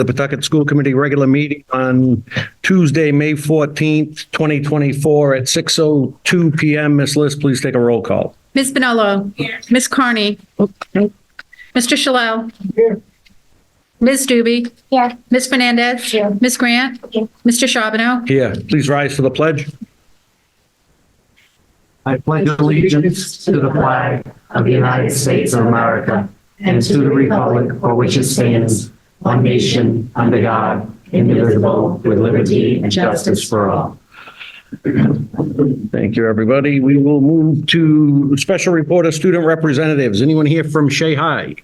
the Pawtucket School Committee regular meeting on Tuesday, May 14th, 2024 at 6:02 PM. Ms. List, please take a roll call. Ms. Bonello. Here. Ms. Carney. Mr. Shalal. Here. Ms. Doobie. Here. Ms. Fernandez. Here. Ms. Grant. Here. Mr. Charbonneau. Here, please rise for the pledge. I pledge allegiance to the flag of the United States of America and to the republic for which it stands, one nation, under God, indivisible, with liberty and justice for all. Thank you, everybody. We will move to special report of student representatives. Anyone here from Shea High?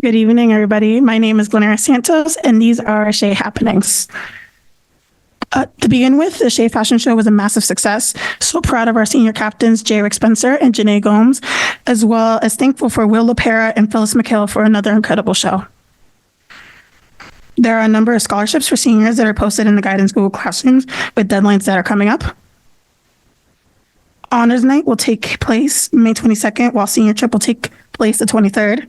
Good evening, everybody. My name is Glenara Santos, and these are Shea happenings. To begin with, the Shea Fashion Show was a massive success. So proud of our senior captains, J. Rick Spencer and Janae Gomes, as well as thankful for Will LaPera and Phyllis McHale for another incredible show. There are a number of scholarships for seniors that are posted in the Guidance Google Classrooms with deadlines that are coming up. Honors Night will take place May 22nd, while Senior Trip will take place the 23rd.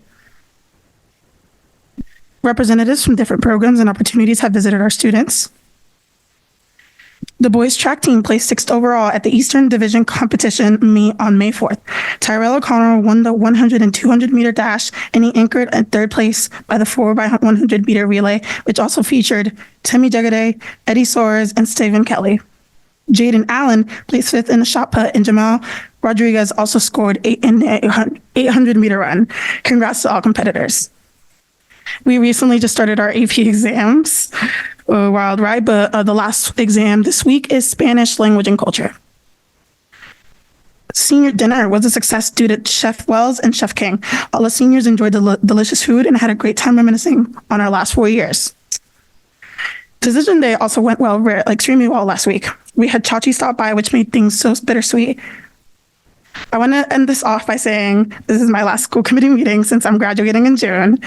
Representatives from different programs and opportunities have visited our students. The boys track team placed 6th overall at the Eastern Division competition on May 4th. Tyrell O'Connor won the 100 and 200 meter dash, and he anchored at 3rd place by the 4x100 meter relay, which also featured Timmy Jagaday, Eddie Soares, and Stephen Kelly. Jaden Allen placed 5th in the shot put, and Jamal Rodriguez also scored 8 in the 800 meter run. Congrats to all competitors. We recently just started our AP exams, wild ride, but the last exam this week is Spanish language and culture. Senior dinner was a success due to Chef Wells and Chef King. All the seniors enjoyed the delicious food and had a great time reminiscing on our last 4 years. Decision Day also went extremely well last week. We had Chachi stop by, which made things so bittersweet. I want to end this off by saying this is my last school committee meeting since I'm graduating in June.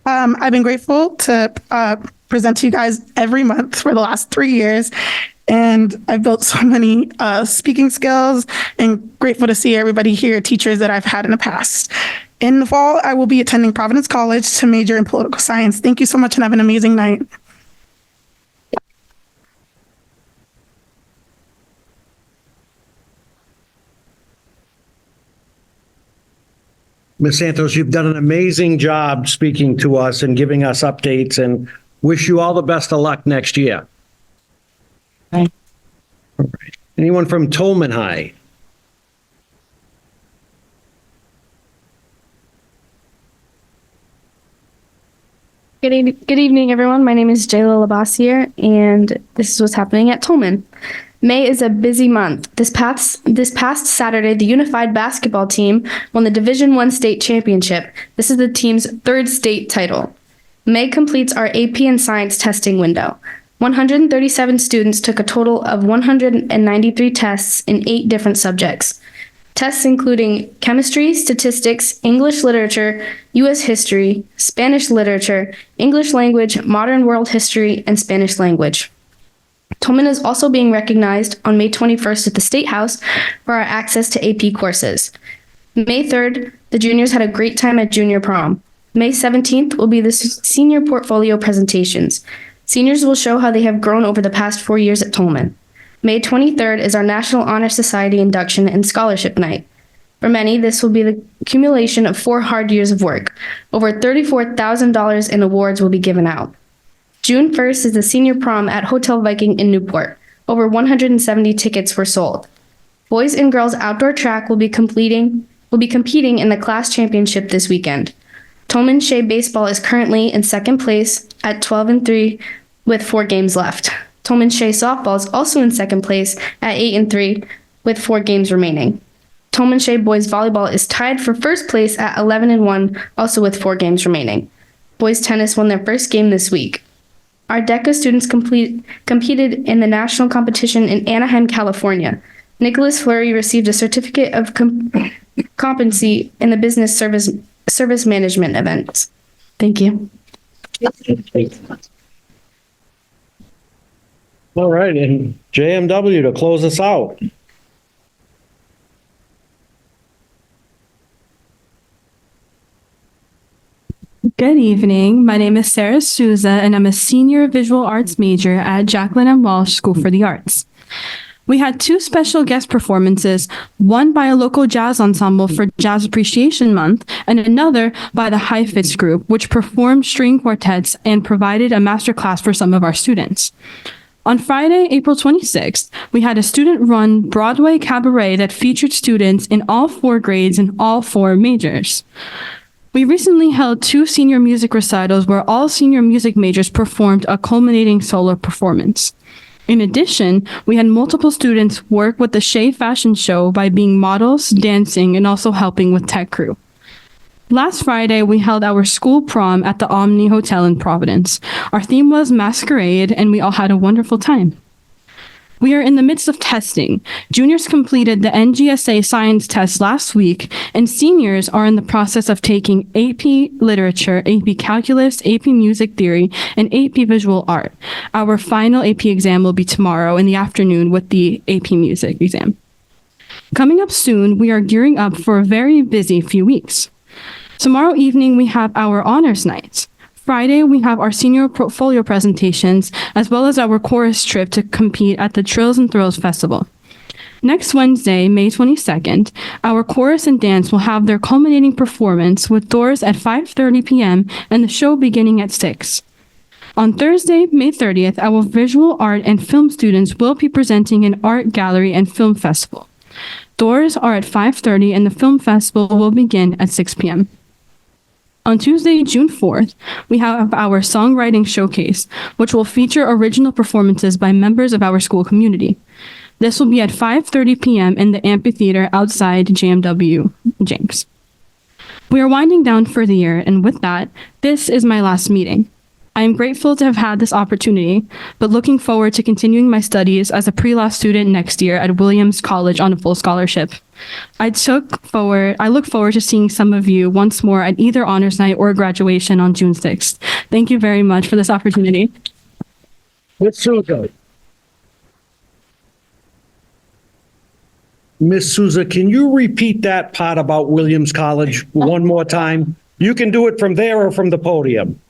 I've been grateful to present to you guys every month for the last 3 years, and I've built so many speaking skills, and grateful to see everybody here, teachers that I've had in the past. In the fall, I will be attending Providence College to major in political science. Thank you so much and have an amazing night. Ms. Santos, you've done an amazing job speaking to us and giving us updates, and wish you all the best of luck next year. Thanks. All right. Anyone from Tolman High? Good evening, everyone. My name is Jayla Labassiere, and this is what's happening at Tolman. May is a busy month. This past Saturday, the Unified Basketball team won the Division I state championship. This is the team's 3rd state title. May completes our AP and science testing window. 137 students took a total of 193 tests in 8 different subjects. Tests including chemistry, statistics, English literature, U.S. history, Spanish literature, English language, modern world history, and Spanish language. Tolman is also being recognized on May 21st at the State House for our access to AP courses. May 3rd, the juniors had a great time at junior prom. May 17th will be the senior portfolio presentations. Seniors will show how they have grown over the past 4 years at Tolman. May 23rd is our National Honor Society induction and scholarship night. For many, this will be the accumulation of 4 hard years of work. Over $34,000 in awards will be given out. June 1st is the senior prom at Hotel Viking in Newport. Over 170 tickets were sold. Boys and girls outdoor track will be competing in the class championship this weekend. Tolman Shea baseball is currently in 2nd place at 12-3 with 4 games left. Tolman Shea softball is also in 2nd place at 8-3 with 4 games remaining. Tolman Shea boys volleyball is tied for 1st place at 11-1, also with 4 games remaining. Boys tennis won their first game this week. Our DECA students competed in the national competition in Anaheim, California. Nicholas Fleury received a certificate of competency in the business service management event. Thank you. All right, and JMW to close us out. Good evening. My name is Sarah Souza, and I'm a senior visual arts major at Jacqueline M. Walsh School for the Arts. We had two special guest performances, one by a local jazz ensemble for Jazz Appreciation Month, and another by the High Fits Group, which performed string quartets and provided a masterclass for some of our students. On Friday, April 26th, we had a student-run Broadway cabaret that featured students in all 4 grades and all 4 majors. We recently held 2 senior music recitals where all senior music majors performed a culminating solo performance. In addition, we had multiple students work with the Shea Fashion Show by being models, dancing, and also helping with tech crew. Last Friday, we held our school prom at the Omni Hotel in Providence. Our theme was masquerade, and we all had a wonderful time. We are in the midst of testing. Juniors completed the NGSA science test last week, and seniors are in the process of taking AP Literature, AP Calculus, AP Music Theory, and AP Visual Art. Our final AP exam will be tomorrow in the afternoon with the AP Music exam. Coming up soon, we are gearing up for a very busy few weeks. Tomorrow evening, we have our honors night. Friday, we have our senior portfolio presentations, as well as our chorus trip to compete at the Trills and Thrills Festival. Next Wednesday, May 22nd, our chorus and dance will have their culminating performance with doors at 5:30 p.m. and the show beginning at 6. On Thursday, May 30th, our visual art and film students will be presenting an art gallery and film festival. Doors are at 5:30 and the film festival will begin at 6 p.m. On Tuesday, June 4th, we have our songwriting showcase, which will feature original performances by members of our school community. This will be at 5:30 p.m. in the amphitheater outside JMW James. We are winding down for the year, and with that, this is my last meeting. I am grateful to have had this opportunity, but looking forward to continuing my studies as a pre-law student next year at Williams College on a full scholarship. I look forward to seeing some of you once more at either honors night or graduation on June 6th. Thank you very much for this opportunity. Ms. Souza. Ms. Souza, can you repeat that part about Williams College one more time? You can do it from there or from the podium.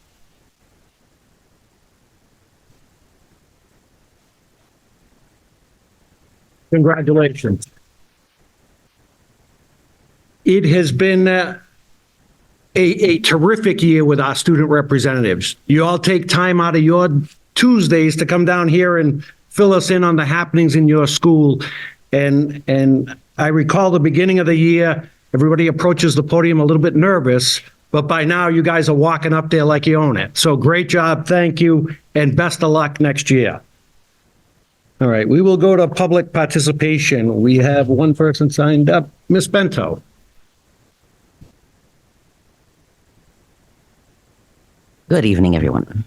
Congratulations. It has been a terrific year with our student representatives. You all take time out of your Tuesdays to come down here and fill us in on the happenings in your school. And I recall the beginning of the year, everybody approaches the podium a little bit nervous, but by now you guys are walking up there like you own it. So great job, thank you, and best of luck next year. All right, we will go to public participation. We have one person signed up, Ms. Bento. Good evening, everyone.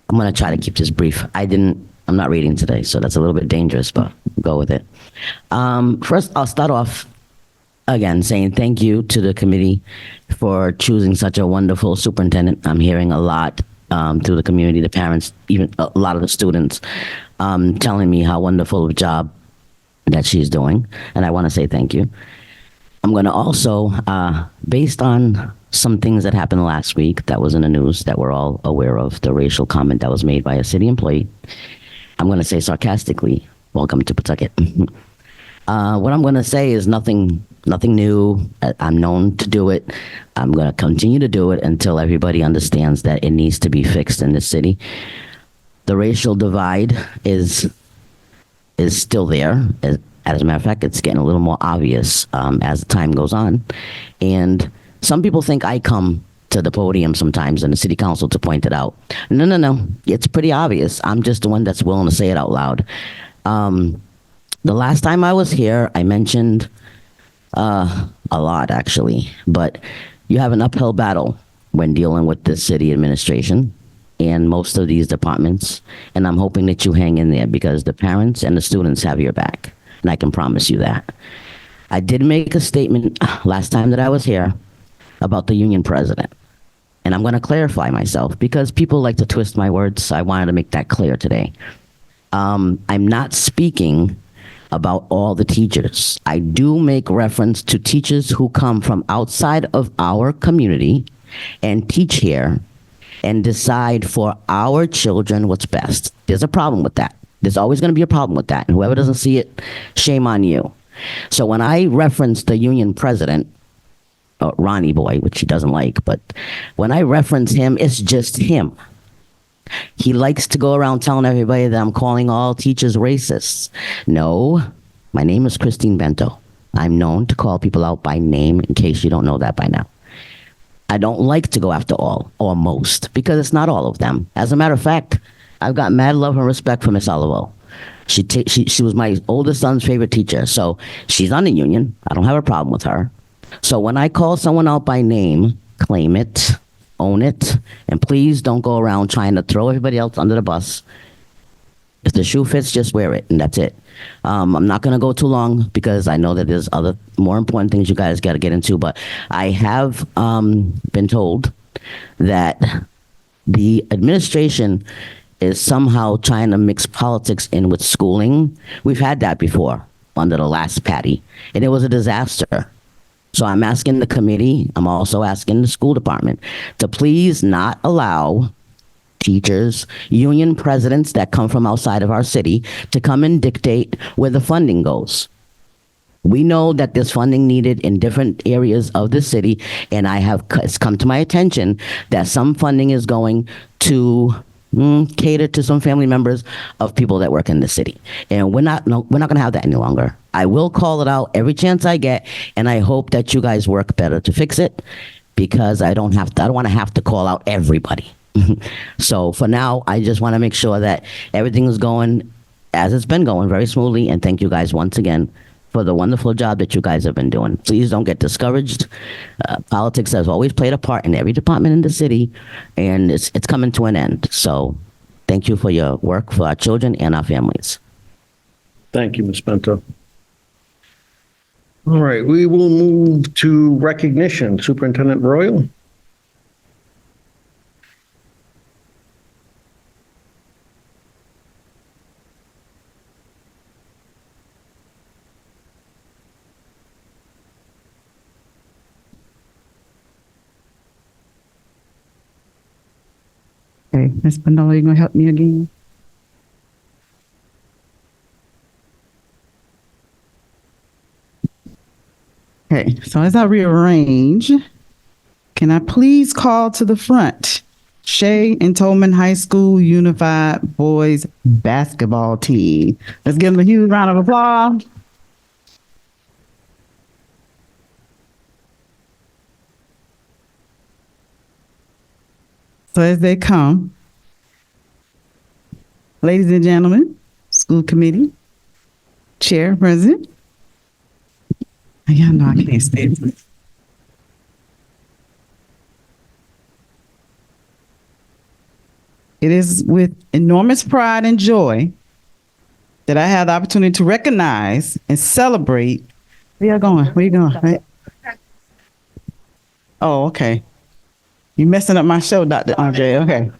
I'm going to try to keep this brief. I'm not reading today, so that's a little bit dangerous, but go with it. First, I'll start off again saying thank you to the committee for choosing such a wonderful superintendent. I'm hearing a lot through the community, the parents, even a lot of the students telling me how wonderful of a job that she's doing, and I want to say thank you. I'm going to also, based on some things that happened last week that was in the news that we're all aware of, the racial comment that was made by a city employee, I'm going to say sarcastically, welcome to Pawtucket. What I'm going to say is nothing new. I'm known to do it. I'm going to continue to do it until everybody understands that it needs to be fixed in this city. The racial divide is still there. As a matter of fact, it's getting a little more obvious as the time goes on. And some people think I come to the podium sometimes in the city council to point it out. No. It's pretty obvious. I'm just the one that's willing to say it out loud. The last time I was here, I mentioned a lot, actually. But you have an uphill battle when dealing with the city administration and most of these departments. And I'm hoping that you hang in there because the parents and the students have your back. And I can promise you that. I did make a statement last time that I was here about the union president. And I'm going to clarify myself because people like to twist my words. So I wanted to make that clear today. I'm not speaking about all the teachers. I do make reference to teachers who come from outside of our community and teach here and decide for our children what's best. There's a problem with that. There's always going to be a problem with that. And whoever doesn't see it, shame on you. So when I reference the union president, Ronnie Boy, which he doesn't like, but when I reference him, it's just him. He likes to go around telling everybody that I'm calling all teachers racists. No, my name is Christine Bento. I'm known to call people out by name in case you don't know that by now. I don't like to go after all or most because it's not all of them. As a matter of fact, I've got mad love and respect for Miss Olivo. She was my oldest son's favorite teacher, so she's on the union. I don't have a problem with her. So when I call someone out by name, claim it, own it, and please don't go around trying to throw everybody else under the bus. If the shoe fits, just wear it, and that's it. I'm not going to go too long because I know that there's other more important things you guys got to get into, but I have been told that the administration is somehow trying to mix politics in with schooling. We've had that before under the last Patty, and it was a disaster. So I'm asking the committee, I'm also asking the school department to please not allow teachers, union presidents that come from outside of our city to come and dictate where the funding goes. We know that there's funding needed in different areas of the city, and it's come to my attention that some funding is going to cater to some family members of people that work in the city. And we're not going to have that any longer. I will call it out every chance I get, and I hope that you guys work better to fix it because I don't want to have to call out everybody. So for now, I just want to make sure that everything is going as it's been going very smoothly. And thank you guys once again for the wonderful job that you guys have been doing. Please don't get discouraged. Politics has always played a part in every department in the city, and it's coming to an end. So thank you for your work for our children and our families. Thank you, Ms. Bento. All right, we will move to recognition. Superintendent Royal. Okay, Ms. Panola, you gonna help me again? Okay, so as I rearrange, can I please call to the front Shea and Tolman High School Unified Boys Basketball Team? Let's give them a huge round of applause. So as they come, ladies and gentlemen, school committee, chair, president. Y'all know I can't stay. It is with enormous pride and joy that I have the opportunity to recognize and celebrate. Where y'all going? Where you going? Right? Oh, okay. You messing up my show, Dr. Andre. Okay.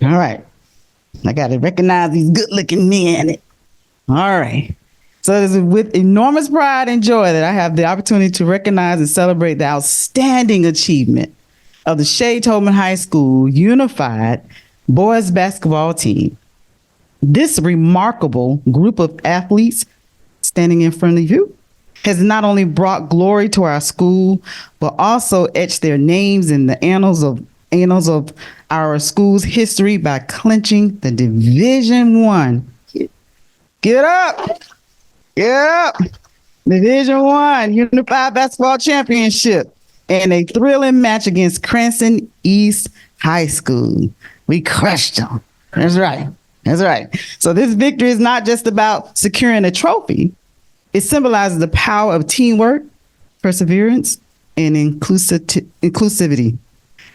All right. I got to recognize these good looking men. All right. So it is with enormous pride and joy that I have the opportunity to recognize and celebrate the outstanding achievement of the Shea Tolman High School Unified Boys Basketball Team. This remarkable group of athletes standing in front of you has not only brought glory to our school, but also etched their names in the annals of our school's history by clinching the Division I. Get up! Get up! Division I Unified Basketball Championship and a thrilling match against Cranston East High School. We crushed them. That's right. That's right. So this victory is not just about securing a trophy. It symbolizes the power of teamwork, perseverance, and inclusivity.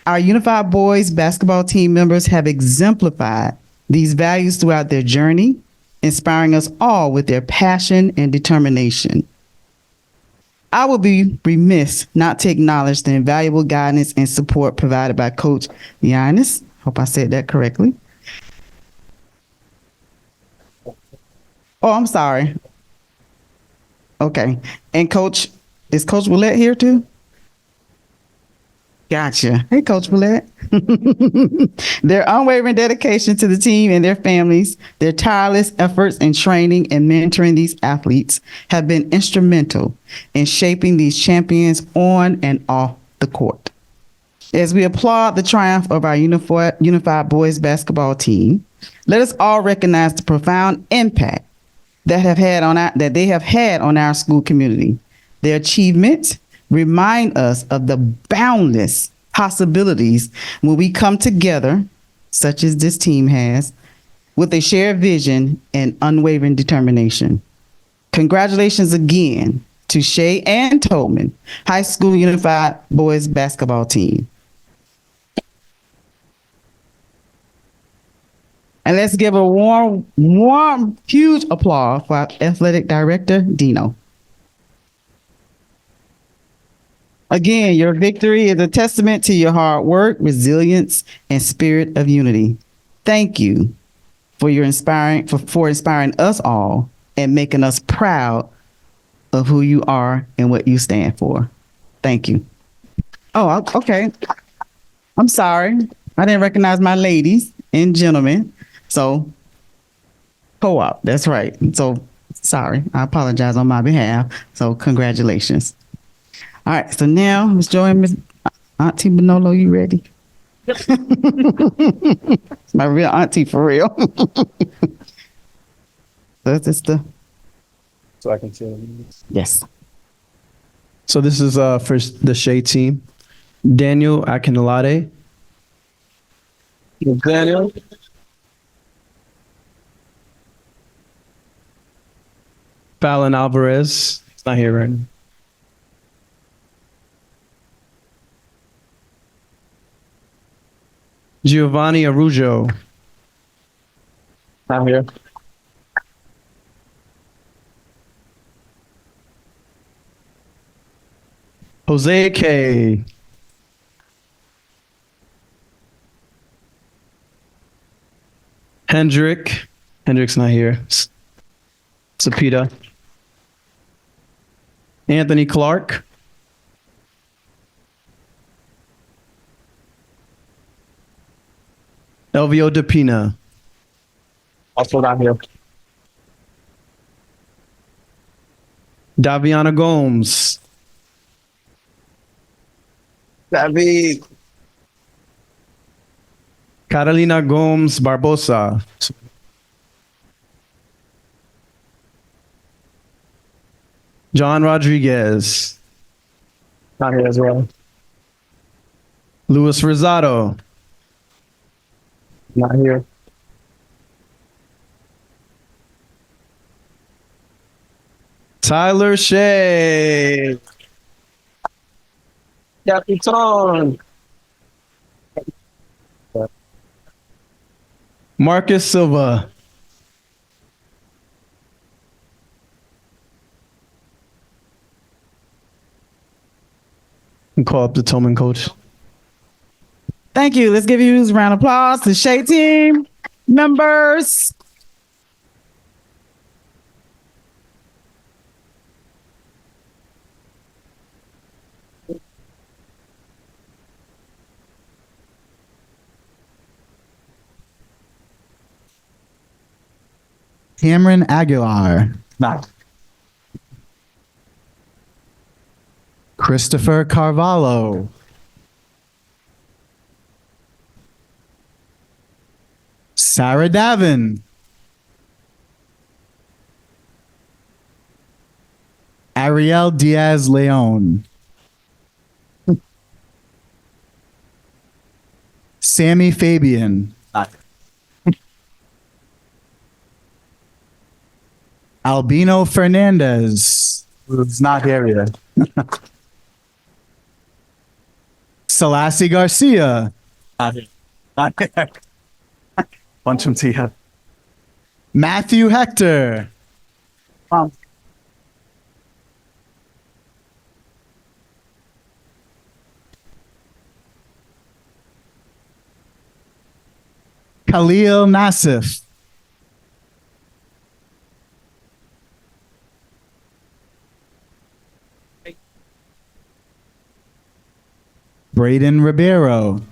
Our Unified Boys basketball team members have exemplified these values throughout their journey, inspiring us all with their passion and determination. I will be remiss not to acknowledge the invaluable guidance and support provided by Coach Giannis. Hope I said that correctly. Oh, I'm sorry. Okay. And is Coach Willette here too? Gotcha. Hey, Coach Willette. Their unwavering dedication to the team and their families, their tireless efforts in training and mentoring these athletes have been instrumental in shaping these champions on and off the court. As we applaud the triumph of our unified boys basketball team, let us all recognize the profound impact that they have had on our school community. Their achievements remind us of the boundless possibilities when we come together, such as this team has, with a shared vision and unwavering determination. Congratulations again to Shea and Tolman High School Unified Boys Basketball Team. And let's give a warm, huge applause for our athletic director, Dino. Again, your victory is a testament to your hard work, resilience, and spirit of unity. Thank you for inspiring us all and making us proud of who you are and what you stand for. Thank you. Oh, okay. I'm sorry. I didn't recognize my ladies and gentlemen. So, co-op, that's right. So, sorry. I apologize on my behalf. So, congratulations. All right, so now, Ms. Joy and Ms. Auntie Manolo, you ready? My real auntie for real. So that's So I can see them. yes. So this is first the Shea team. Daniel Akinlade. Daniel. Fallon Alvarez. He's not here right now. Giovanni Arujo. I'm here. Jose K. Hendrick's not here. Sapita. Anthony Clark. Elvio DePina. Also not here. Daviana Gomes. David. Carolina Gomes Barbosa. John Rodriguez. Not here as well. Luis Rosado. Not here. Tyler Shea. Capitan. Marcus Silva. And call up the Tolman coach. Thank you. Let's give you a round of applause to Shea team members. Cameron Aguilar. Not. Christopher Carvalho. Sarah Davin. Ariel Diaz Leon. Sammy Fabian. Albino Fernandez. It's not here yet. Selassie Garcia. Not here. Not here. Bunch of tea. Matthew Hector. Khalil Nassif. Braden Ribeiro.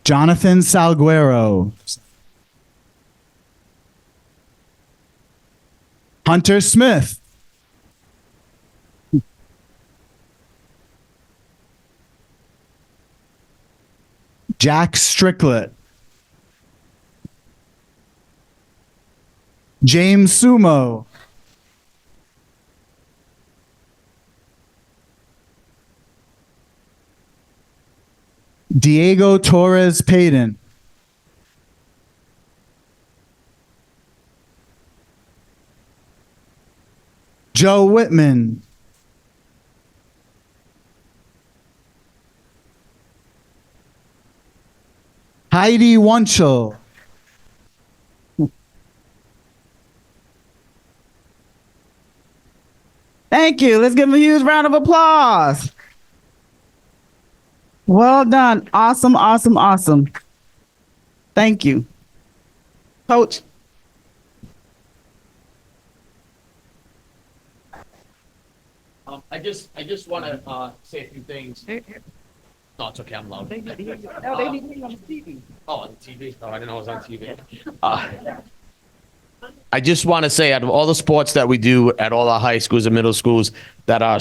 Jonathan Salguero. Hunter Smith. Jack Stricklet. James Sumo. Diego Torres Payton. Joe Whitman. Heidi Wunschel. Thank you. Let's give them a huge round of applause. Well done. Awesome, awesome, awesome. Thank you. Coach. I just want to say a few things. No, it's okay. I'm loud. Oh, on TV. Oh, I didn't know it was on TV. I just want to say, out of all the sports that we do at all our high schools and middle schools, that our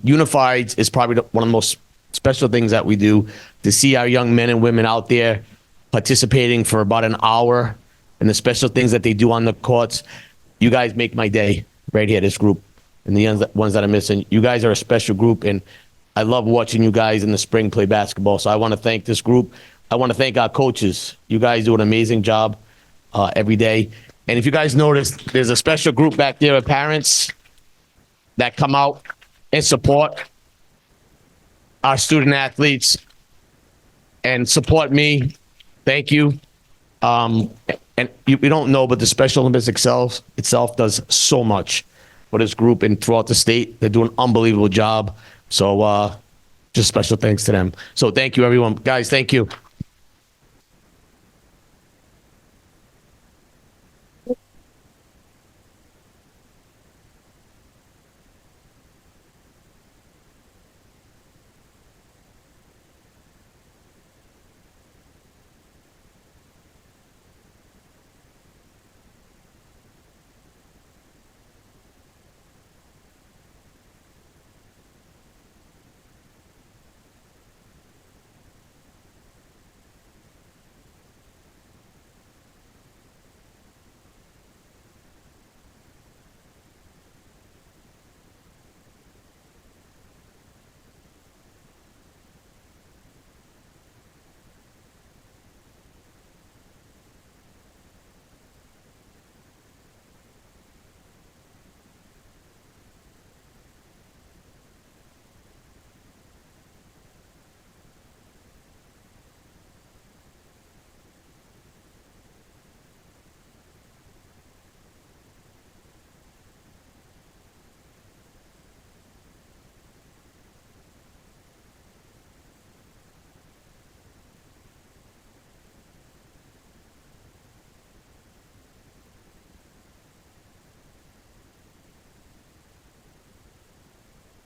unified is probably one of the most special things that we do. To see our young men and women out there participating for about an hour, and the special things that they do on the courts, you guys make my day right here. This group and the ones that I'm missing, you guys are a special group, and I love watching you guys in the spring play basketball. So I want to thank this group. I want to thank our coaches. You guys do an amazing job every day. And if you guys notice, there's a special group back there of parents that come out and support our student athletes and support me. Thank you. And you don't know, but the Special Olympics itself does so much for this group and throughout the state. They do an unbelievable job. So just special thanks to them. So thank you, everyone. Guys, thank you.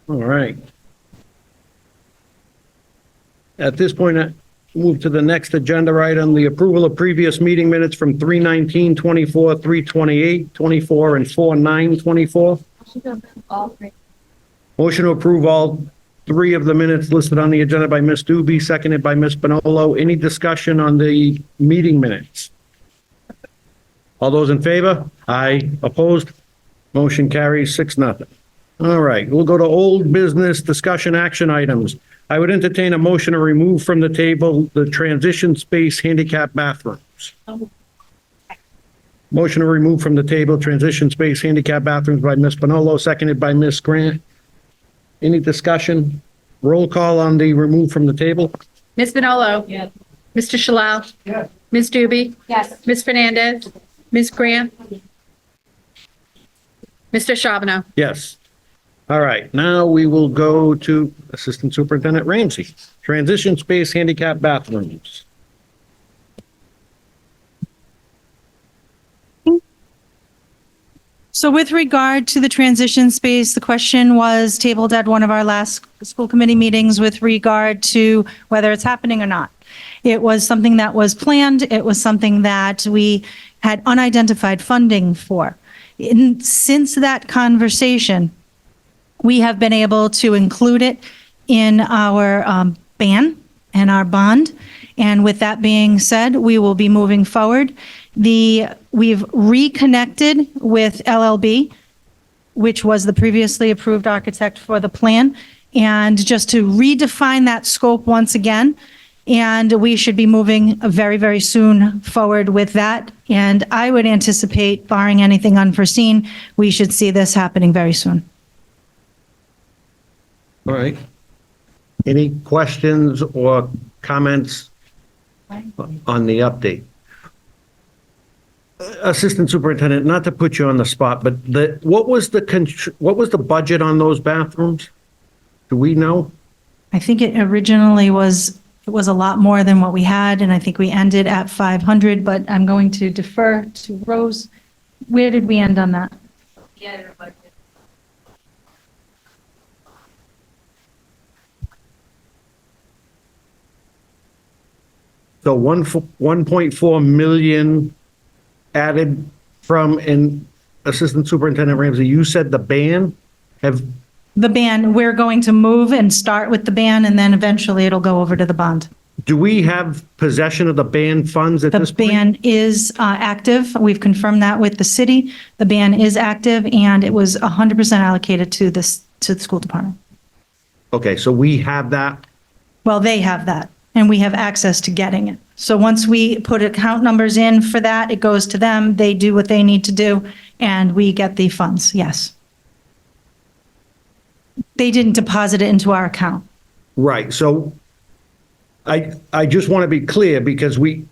All right. At this point, I move to the next agenda item, the approval of previous meeting minutes from 3/19/24, 3/28/24, and 4/9/24. Motion to approve all three of the minutes listed on the agenda by Ms. Doobie, seconded by Ms. Bonolo. Any discussion on the meeting minutes? All those in favor? Aye. Opposed? Motion carries 6-0. All right, we'll go to old business discussion action items. I would entertain a motion to remove from the table the transition space handicap bathrooms. Motion to remove from the table transition space handicap bathrooms by Ms. Bonolo, seconded by Ms. Grant. Any discussion? Roll call on the remove from the table? Ms. Bonolo. Yes. Mr. Shalal. Yes. Ms. Doobie. Yes. Ms. Fernandez. Ms. Grant. Mr. Charbonneau. Yes. All right, now we will go to Assistant Superintendent Ramsey. Transition space handicap bathrooms. So with regard to the transition space, the question was tabled at one of our last school committee meetings with regard to whether it's happening or not. It was something that was planned. It was something that we had unidentified funding for. Since that conversation, we have been able to include it in our ban and our bond. And with that being said, we will be moving forward. We've reconnected with LLB, which was the previously approved architect for the plan, and just to redefine that scope once again. And we should be moving very, very soon forward with that. And I would anticipate, barring anything unforeseen, we should see this happening very soon. All right. Any questions or comments on the update? Assistant Superintendent, not to put you on the spot, but what was the budget on those bathrooms? Do we know? I think it originally was a lot more than what we had, and I think we ended at 500, but I'm going to defer to Rose. Where did we end on that? So 1.4 million added from Assistant Superintendent Ramsey. You said the ban The ban, we're going to move and start with the ban, and then eventually it'll go over to the bond. do we have possession of the ban funds at The this point? ban is active. We've confirmed that with the city. The ban is active, and it was 100% allocated to the school department. Okay, so we have that. Well, they have that, and we have access to getting it. So once we put account numbers in for that, it goes to them, they do what they need to do, and we get the funds, yes. They didn't deposit it into our account. Right, so I just want to be clear because we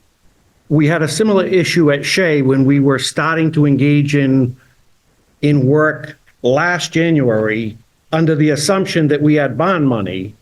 had a similar issue at Shea when we were starting to engage in work last January under the assumption that we had bond money.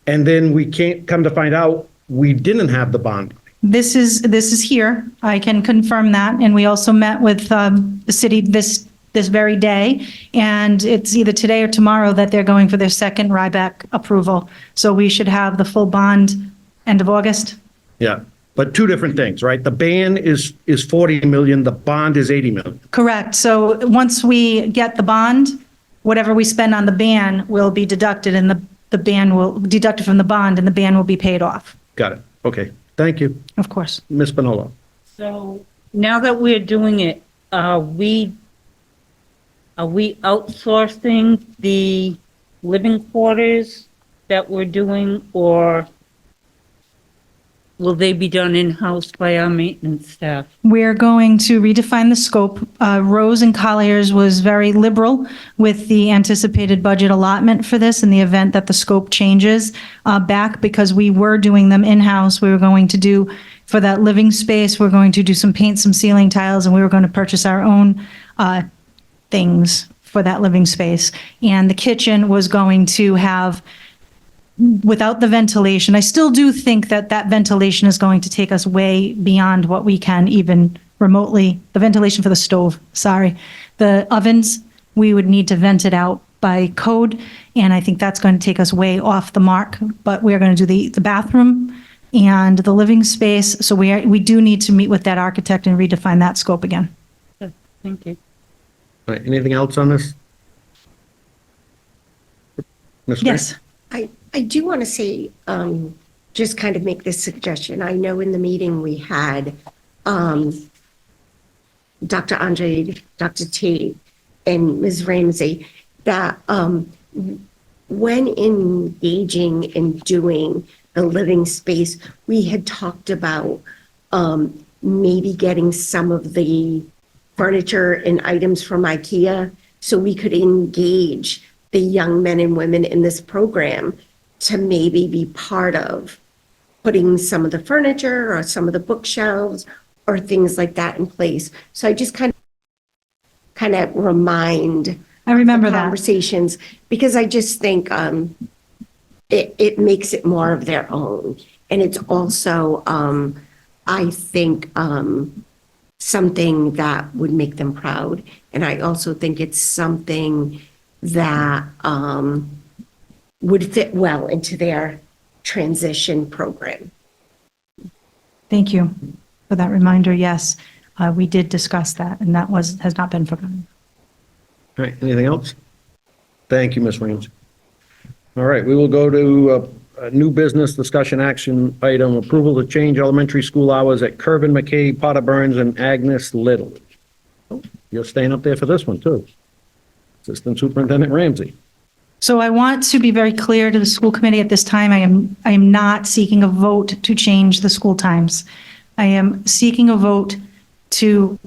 And then we can't come to find out we didn't have the bond. This is here. I can confirm that. And we also met with the city this very day. And it's either today or tomorrow that they're going for their second RIBAC approval. So we should have the full bond end of August. Yeah, but two different things, right? The ban is 40 million, the bond is 80 million. Correct. So once we get the bond, whatever we spend on the ban will be deducted, and the ban will deduct from the bond, and the ban will be paid off. Got it. Okay, thank you. Of course. Ms. Spinola. So now that we're doing it, are we outsourcing the living quarters that we're doing, or will they be done in-house by our maintenance staff? We're going to redefine the scope. Rose and Colliers was very liberal with the anticipated budget allotment for this in the event that the scope changes back, because we were doing them in-house. We were going to do, for that living space, we're going to do some paint, some ceiling tiles, and we were going to purchase our own things for that living space. And the kitchen was going to have, without the ventilation, I still do think that ventilation is going to take us way beyond what we can even remotely. The ventilation for the stove, sorry. The ovens, we would need to vent it out by code, and I think that's going to take us way off the mark. But we're going to do the bathroom and the living space, so we do need to meet with that architect and redefine that scope again. Thank you. All right, anything else on this? Ms. Gray? Yes. I do want to say, just kind of make this suggestion. I know in the meeting we had Dr. Andre, Dr. Tate, and Ms. Ramsey, that when engaging in doing the living space, we had talked about maybe getting some of the furniture and items from IKEA so we could engage the young men and women in this program to maybe be part of putting some of the furniture or some of the bookshelves or things like that in place. So I just kind of remind I remember that. conversations, because I just think it makes it more of their own. And it's also, I think, something that would make them proud. And I also think it's something that would fit well into their transition program. Thank you for that reminder. Yes, we did discuss that, and that has not been forgotten. All right, anything else? Thank you, Ms. Ramsey. All right, we will go to a new business discussion action item, approval to change elementary school hours at Kervin McKay, Potter Burns, and Agnes Little. Oh, you're staying up there for this one, too. Assistant Superintendent Ramsey. So I want to be very clear to the school committee at this time. I am not seeking a vote to change the school times. I am seeking a vote to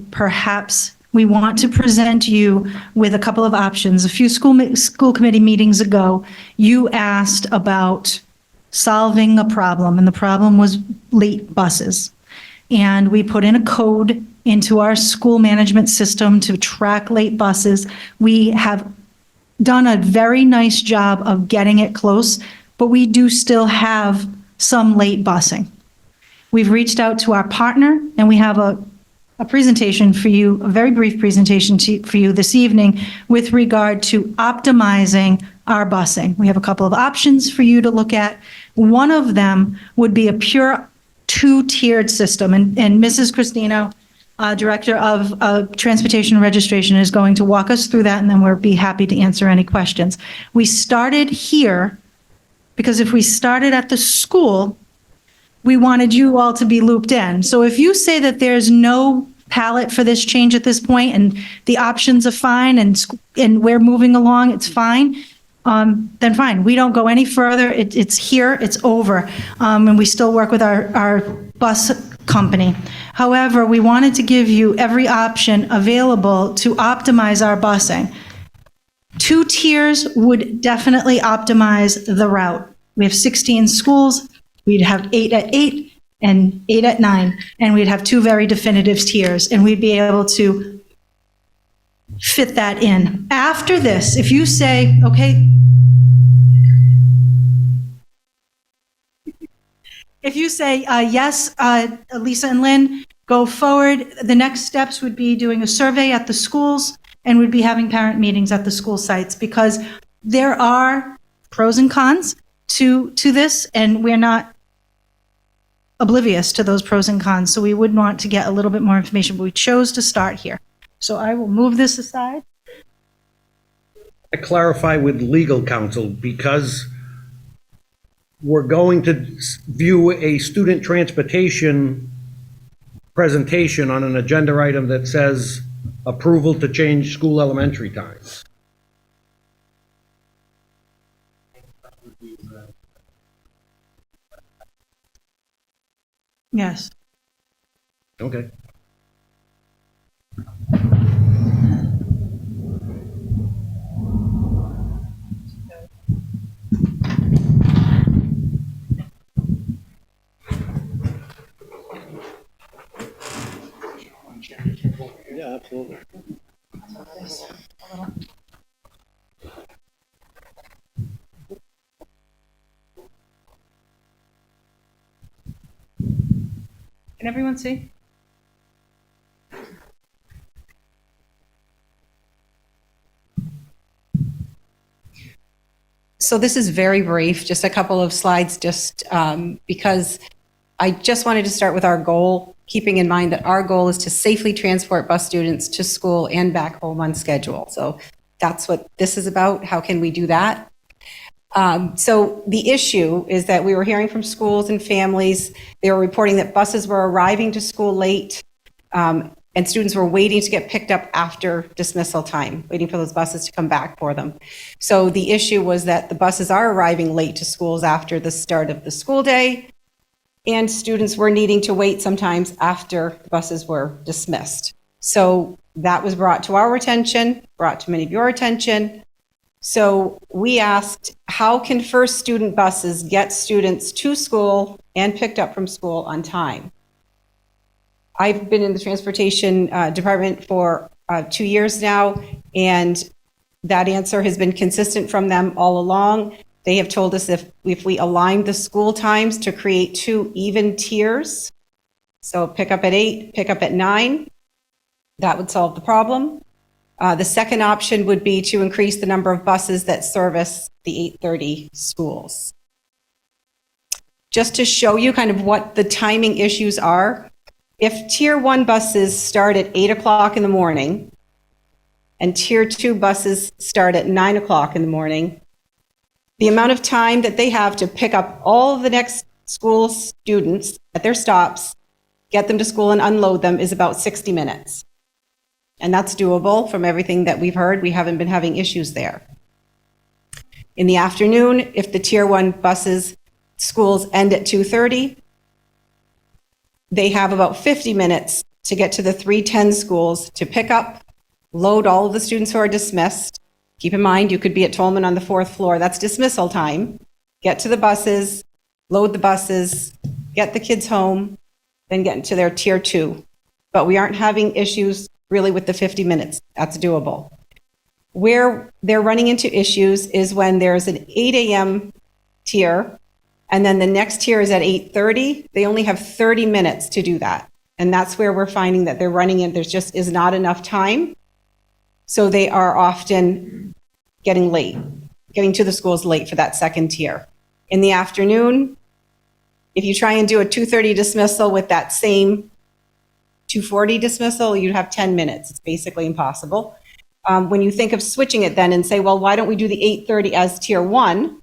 we want to present you with a couple of options. A few school committee meetings ago, you asked about solving a problem, and the problem was late buses. And we put in a code into our school management system to track late buses. We have done a very nice job of getting it close, but we do still have some late busing. We've reached out to our partner, and we have a presentation for you, a very brief presentation for you this evening with regard to optimizing our busing. We have a couple of options for you to look at. One of them would be a pure two-tiered system, and Mrs. Christino, Director of Transportation and Registration, is going to walk us through that, and then we'll be happy to answer any questions. We started here because if we started at the school, we wanted you all to be looped in. So if you say that there's no palette for this change at this point and the options are fine and we're moving along, it's fine, then fine. We don't go any further. It's here, it's over. And we still work with our bus company. However, we wanted to give you every option available to optimize our busing. 2 tiers would definitely optimize the route. We have 16 schools. We'd have 8 at 8 and 8 at 9, and we'd have 2 very definitive tiers, and we'd be able to fit that in. After this, if you say, okay, if you say, yes, Lisa and Lynn, go forward, the next steps would be doing a survey at the schools, and we'd be having parent meetings at the school sites, because there are pros and cons to this, and we're not oblivious to those pros and cons. So we would want to get a little bit more information, but we chose to start here. So I will move this aside. I clarify with legal counsel, because we're going to view a student transportation presentation on an agenda item that says approval to change school elementary times. Yes. Okay. Yeah, absolutely. Can everyone see? So this is very brief, just a couple of slides, just because I just wanted to start with our goal, keeping in mind that our goal is to safely transport bus students to school and back home on schedule. So that's what this is about. How can we do that? So the issue is that we were hearing from schools and families. They were reporting that buses were arriving to school late, and students were waiting to get picked up after dismissal time, waiting for those buses to come back for them. So the issue was that the buses are arriving late to schools after the start of the school day, and students were needing to wait sometimes after the buses were dismissed. So that was brought to our attention, brought to many of your attention. So we asked, how can First Student buses get students to school and picked up from school on time? I've been in the transportation department for 2 years now, and That answer has been consistent from them all along. They have told us if we align the school times to create 2 even tiers, so pick up at 8, pick up at 9, that would solve the problem. The second option would be to increase the number of buses that service the 8:30 schools. Just to show you kind of what the timing issues are, if Tier 1 buses start at 8 o'clock in the morning and Tier 2 buses start at 9 o'clock in the morning, the amount of time that they have to pick up all of the next school students at their stops, get them to school and unload them is about 60 minutes. And that's doable from everything that we've heard. We haven't been having issues there. In the afternoon, if the Tier 1 buses, schools end at 2:30, they have about 50 minutes to get to the 310 schools to pick up, load all of the students who are dismissed. Keep in mind, you could be at Tolman on the 4th floor. That's dismissal time. Get to the buses, load the buses, get the kids home, then get into their Tier 2. But we aren't having issues really with the 50 minutes. That's doable. Where they're running into issues is when there's an 8 a.m. tier, and then the next tier is at 8:30. They only have 30 minutes to do that. And that's where we're finding that they're running in, there just is not enough time. So they are often getting late, getting to the schools late for that second tier. In the afternoon, if you try and do a 2:30 dismissal with that same 2:40 dismissal, you'd have 10 minutes. It's basically impossible. When you think of switching it then and say, well, why don't we do the 8:30 as Tier 1?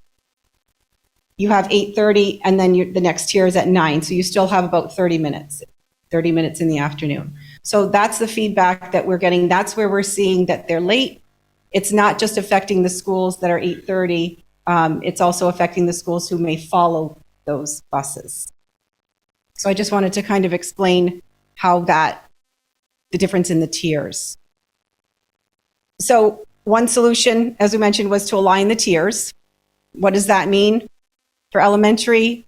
You have 8:30 and then the next tier is at 9. So you still have about 30 minutes in the afternoon. So that's the feedback that we're getting. That's where we're seeing that they're late. It's not just affecting the schools that are 8:30. It's also affecting the schools who may follow those buses. So I just wanted to kind of explain how the difference in the tiers. So one solution, as we mentioned, was to align the tiers. What does that mean? For elementary,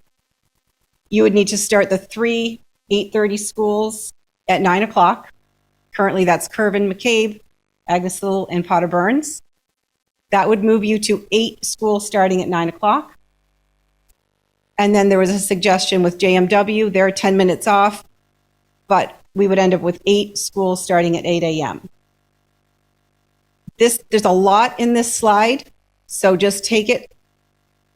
you would need to start the 3 8:30 schools at 9 o'clock. Currently, that's Kirvin, McCabe, Agnes Little, and Potter Burns. That would move you to 8 schools starting at 9 o'clock. And then there was a suggestion with JMW, they're 10 minutes off, but we would end up with 8 schools starting at 8 a.m. There's a lot in this slide, so just take it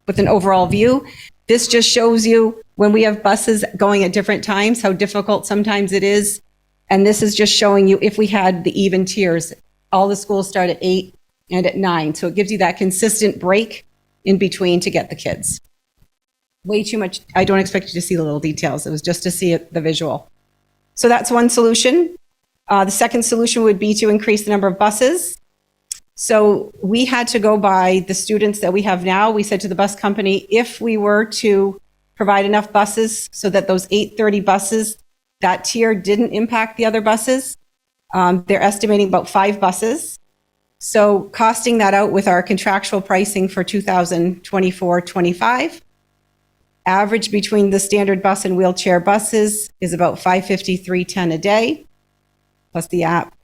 with an overall view. This just shows you when we have buses going at different times, how difficult sometimes it is. And this is just showing you if we had the even tiers, all the schools start at 8 and at 9. So it gives you that consistent break in between to get the kids. Way too much. I don't expect you to see the little details. It was just to see the visual. So that's one solution. The second solution would be to increase the number of buses. So we had to go by the students that we have now. We said to the bus company, if we were to provide enough buses so that those 8:30 buses, that tier didn't impact the other buses, they're estimating about 5 buses. So costing that out with our contractual pricing for 2024-25, average between the standard bus and wheelchair buses is about $553.10 a day, plus the app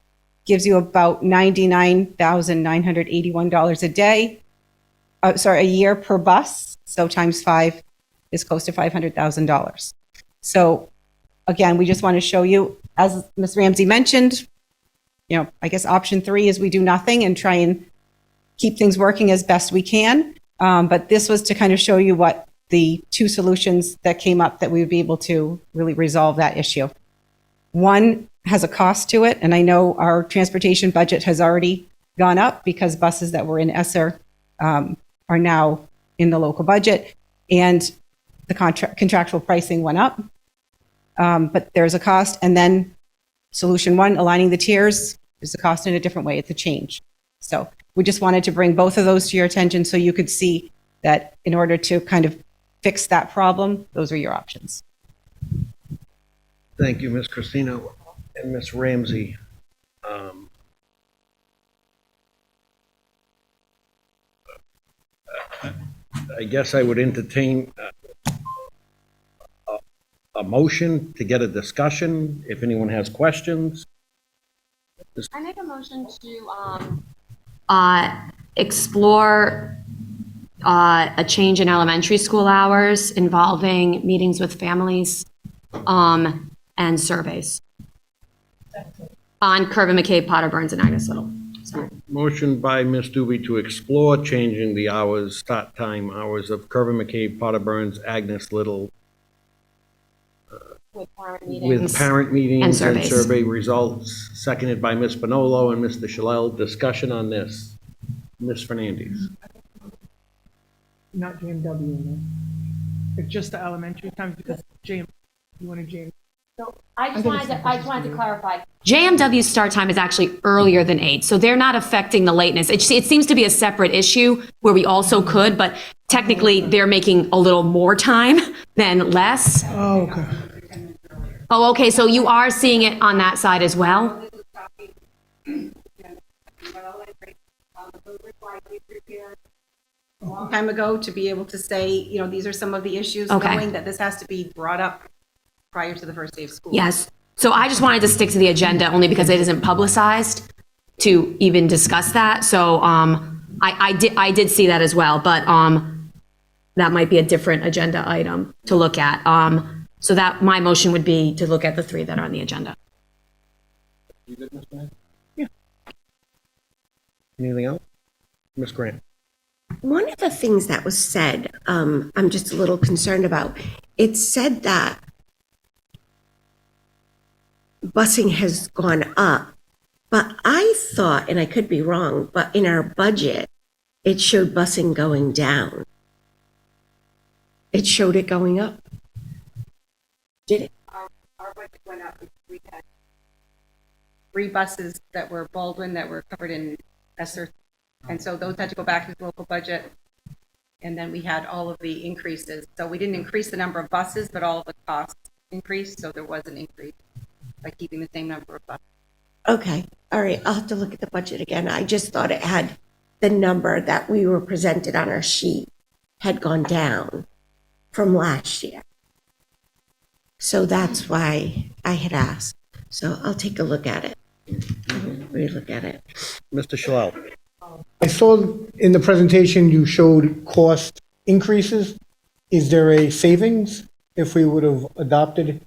gives you about $99,981 a day, a year per bus. So times 5 is close to $500,000. So again, we just want to show you, as Ms. Ramsey mentioned, I guess option 3 is we do nothing and try and keep things working as best we can. But this was to kind of show you what the 2 solutions that came up that we would be able to really resolve that issue. One has a cost to it, and I know our transportation budget has already gone up because buses that were in ESSER are now in the local budget, and the contractual pricing went up. But there's a cost, and then solution 1, aligning the tiers, is a cost in a different way. It's a change. So we just wanted to bring both of those to your attention so you could see that in order to kind of fix that problem, those are your options. Thank you, Ms. Christina and Ms. Ramsey. I guess I would entertain a motion to get a discussion if anyone has questions. I make a motion to explore a change in elementary school hours involving meetings with families and surveys on Kirby McCabe, Potter Burns, and Agnes Little. Sorry. Motion by Ms. Doobie to explore changing the hours, start time hours of Kirby McCabe, Potter Burns, Agnes Little, With parent with parent meetings and surveys. survey results, seconded by Ms. Bonolo and Mr. Shalal. Discussion on this. Ms. Fernandez. Not JMW, it's just the elementary times because you wanted JM. I just wanted to clarify. JMW's start time is actually earlier than 8, so they're not affecting the lateness. It seems to be a separate issue where we also could, but technically they're making a little more time than less. Oh, okay. Oh, okay, so you are seeing it on that side as well? A long time ago to be able to say, you know, these are some of the issues, Okay. knowing that this has to be brought up prior to the first day of school. Yes. So I just wanted to stick to the agenda only because it isn't publicized to even discuss that. So I did see that as well, but that might be a different agenda item to look at. So that my motion would be to look at the 3 that are on the agenda. Yeah. Anything else? Ms. Grant. One of the things that was said, I'm just a little concerned about. It said that busing has gone up, but I thought, and I could be wrong, but in our budget, it showed busing going down. It showed it going up. Did it? Our budget went up. We had 3 buses that were Baldwin that were covered in ESSER. And so those had to go back to the local budget. And then we had all of the increases. So we didn't increase the number of buses, but all of the costs increased. So there was an increase by keeping the same number of buses. Okay, all right, I'll have to look at the budget again. I just thought it had the number that we were presented on our sheet had gone down from last year. So that's why I had asked. So I'll take a look at it. Relook at it. Mr. Shalal. I saw in the presentation you showed cost increases. Is there a savings if we would have adopted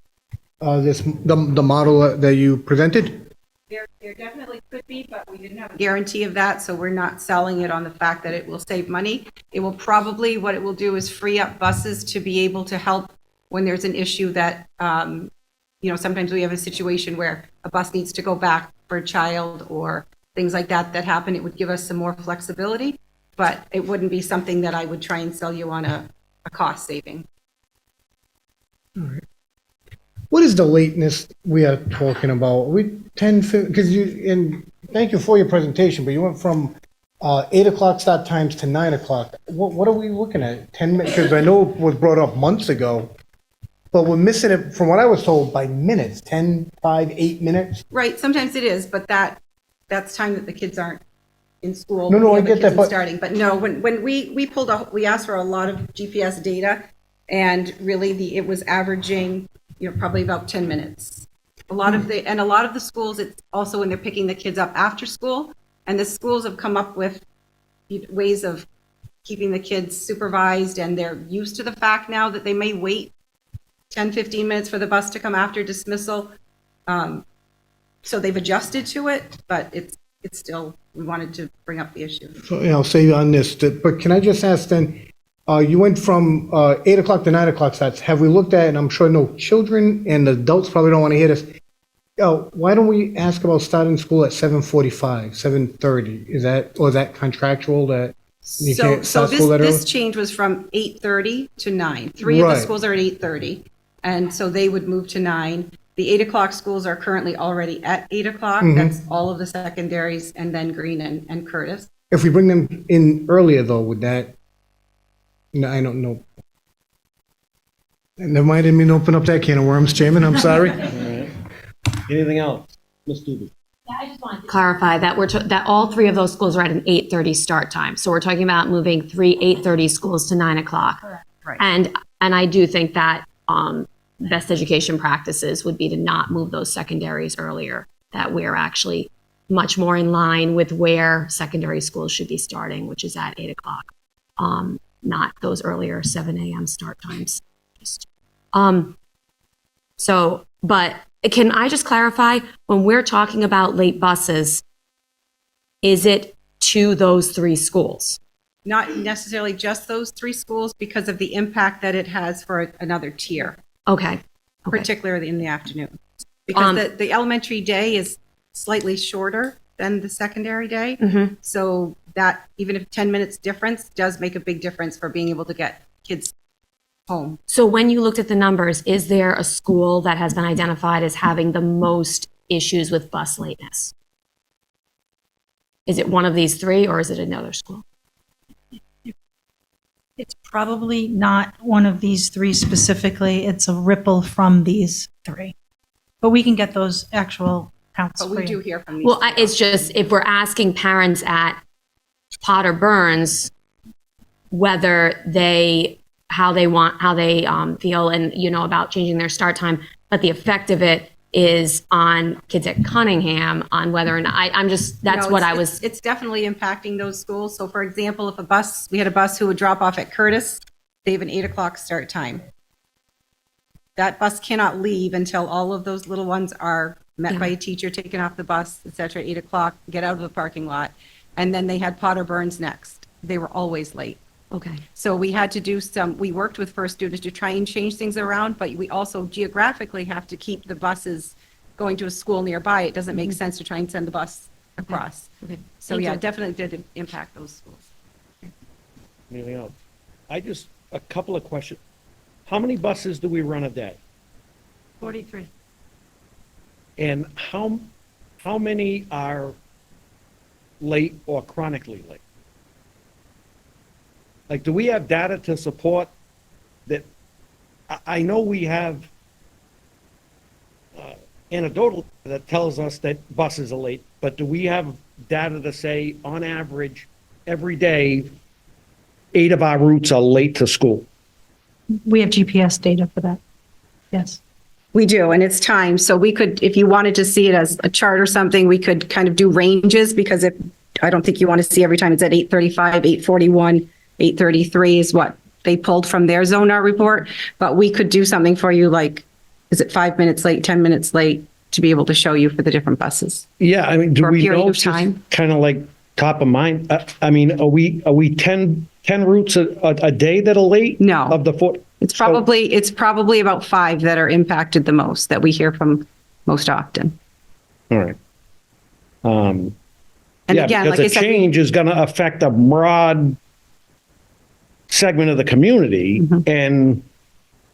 the model that you presented? There definitely could be, but we didn't have a guarantee of that, so we're not selling it on the fact that it will save money. It will probably, what it will do is free up buses to be able to help when there's an issue that, you know, sometimes we have a situation where a bus needs to go back for a child or things like that that happen. It would give us some more flexibility, but it wouldn't be something that I would try and sell you on a cost saving. All right. What is the lateness we are talking about? We 10, because and thank you for your presentation, but you went from 8 o'clock start times to 9 o'clock. What are we looking at? 10 minutes? Because I know it was brought up months ago, but we're missing it from what I was told by minutes, 10, 5, 8 minutes. Right, sometimes it is, but that's time that the kids aren't in school. No, I the get kids that, are but- starting. But no, when we asked for a lot of GPS data, and really it was averaging, you know, probably about 10 minutes. A lot of the schools, it's also when they're picking the kids up after school, and the schools have come up with ways of keeping the kids supervised, and they're used to the fact now that they may wait 10, 15 minutes for the bus to come after dismissal. So they've adjusted to it, but it's still, we wanted to bring up the issue. So, I'll say on this, but can I just ask then, you went from 8 o'clock to 9 o'clock starts. Have we looked at, and I'm sure no children and adults probably don't want to hear this, why don't we ask about starting school at 7:45, 7:30? Is that contractual that you can't So start school that early? this change was from 8:30 to 9. 3 of the Right. schools are at 8:30, and so they would move to 9. The 8 o'clock schools are currently already at 8 o'clock. Mhm. That's all of the secondaries, and then Green and Curtis. If we bring them in earlier though, would that, no, I don't know. Never mind, I didn't mean to open up that can of worms, Chairman, I'm sorry. Anything else? Ms. Doobie. I just wanted to clarify that that all 3 of those schools are at an 8:30 start time. So we're talking about moving 3 8:30 schools to 9 o'clock. Right. And I do think that best education practices would be to not move those secondaries earlier, that we're actually much more in line with where secondary schools should be starting, which is at 8 o'clock. Not those earlier 7 a.m. start times. But can I just clarify, when we're talking about late buses, is it to those 3 schools? Not necessarily just those 3 schools because of the impact that it has for another tier. Okay. Particularly in the afternoon. Because the elementary day is slightly shorter than the secondary day. Mhm. So that, even if 10 minutes difference, does make a big difference for being able to get kids home. So when you looked at the numbers, is there a school that has been identified as having the most issues with bus lateness? Is it one of these 3 or is it another school? It's probably not one of these 3 specifically. It's a ripple from these 3. But we can get those actual counts But for we you. do hear from these. Well, it's just, if we're asking parents at Potter Burns whether how they feel and, about changing their start time, but the effect of it is on kids at Cunningham on whether or not, It's definitely impacting those schools. So for example, if we had a bus who would drop off at Curtis, they have an 8 o'clock start time. That bus cannot leave until all of those little ones are met by a teacher, taken off the bus, et cetera, at 8 o'clock, get out of the parking lot. And then they had Potter Burns next. They were always late. Okay. So we had to we worked with First Students to try and change things around, but we also geographically have to keep the buses going to a school nearby. It doesn't make sense to try and send the bus across. Okay. So Thank yeah, you. it definitely did impact those schools. Anything else? A couple of questions. How many buses do we run a day? 43. And how many are late or chronically late? Like, do we have data to support that? I know we have anecdotal that tells us that buses are late, but do we have data to say, on average, every day, 8 of our routes are late to school? We have GPS data for that. Yes. We do, and it's timed. So we could, if you wanted to see it as a chart or something, we could kind of do ranges because I don't think you want to see every time it's at 8:35, 8:41, 8:33 is what they pulled from their Zonar report. But we could do something for you like, is it 5 minutes late, 10 minutes late to be able to show you for the different buses? Yeah, I mean, do For a we period know of time. kind of like top of mind? I mean, are we 10 routes a day that are late? No. Of the 4? It's probably about 5 that are impacted the most, that we hear from most often. All right. And Yeah, again, because like I the said, change is going to affect a broad segment of the community. And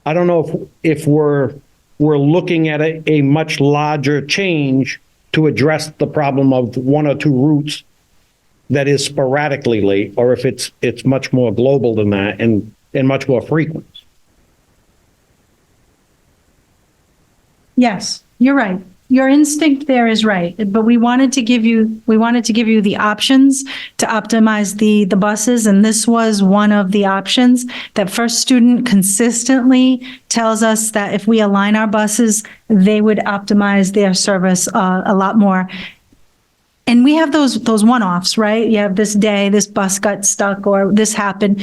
I don't know if we're looking at a much larger change to address the problem of 1 or 2 routes that is sporadically late, or if it's much more global than that and much more frequent. Yes, you're right. Your instinct there is right, but we wanted to give you the options to optimize the buses, and this was one of the options. That First Student consistently tells us that if we align our buses, they would optimize their service a lot more. And we have those one-offs, right? You have this day, this bus got stuck, or this happened.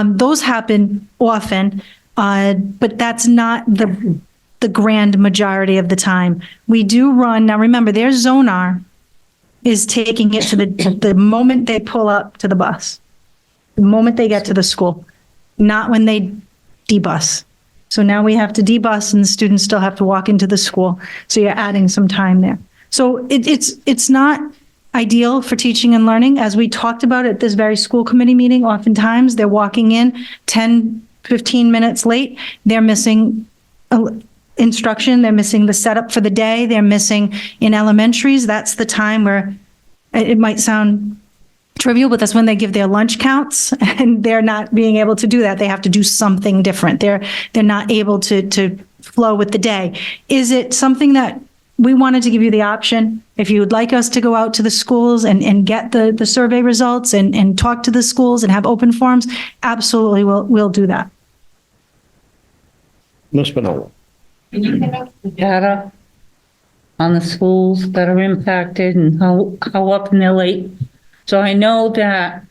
Those happen often, but that's not the grand majority of the time. We do run, now remember, their Zonar is taking it to the moment they pull up to the bus, the moment they get to the school, not when they debus. So now we have to debus and the students still have to walk into the school. So you're adding some time there. So it's not ideal for teaching and learning. As we talked about at this very school committee meeting, oftentimes they're walking in 10, 15 minutes late. They're missing instruction. They're missing the setup for the day. They're missing in elementaries. That's the time where it might sound trivial, but that's when they give their lunch counts, and they're not being able to do that. They have to do something different. They're not able to flow with the day. Is it something that we wanted to give you the option? If you would like us to go out to the schools and get the survey results and talk to the schools and have open forums, absolutely, we'll do that. Ms. Spinola. Can you give us the data on the schools that are impacted and how often they're late. So I know that,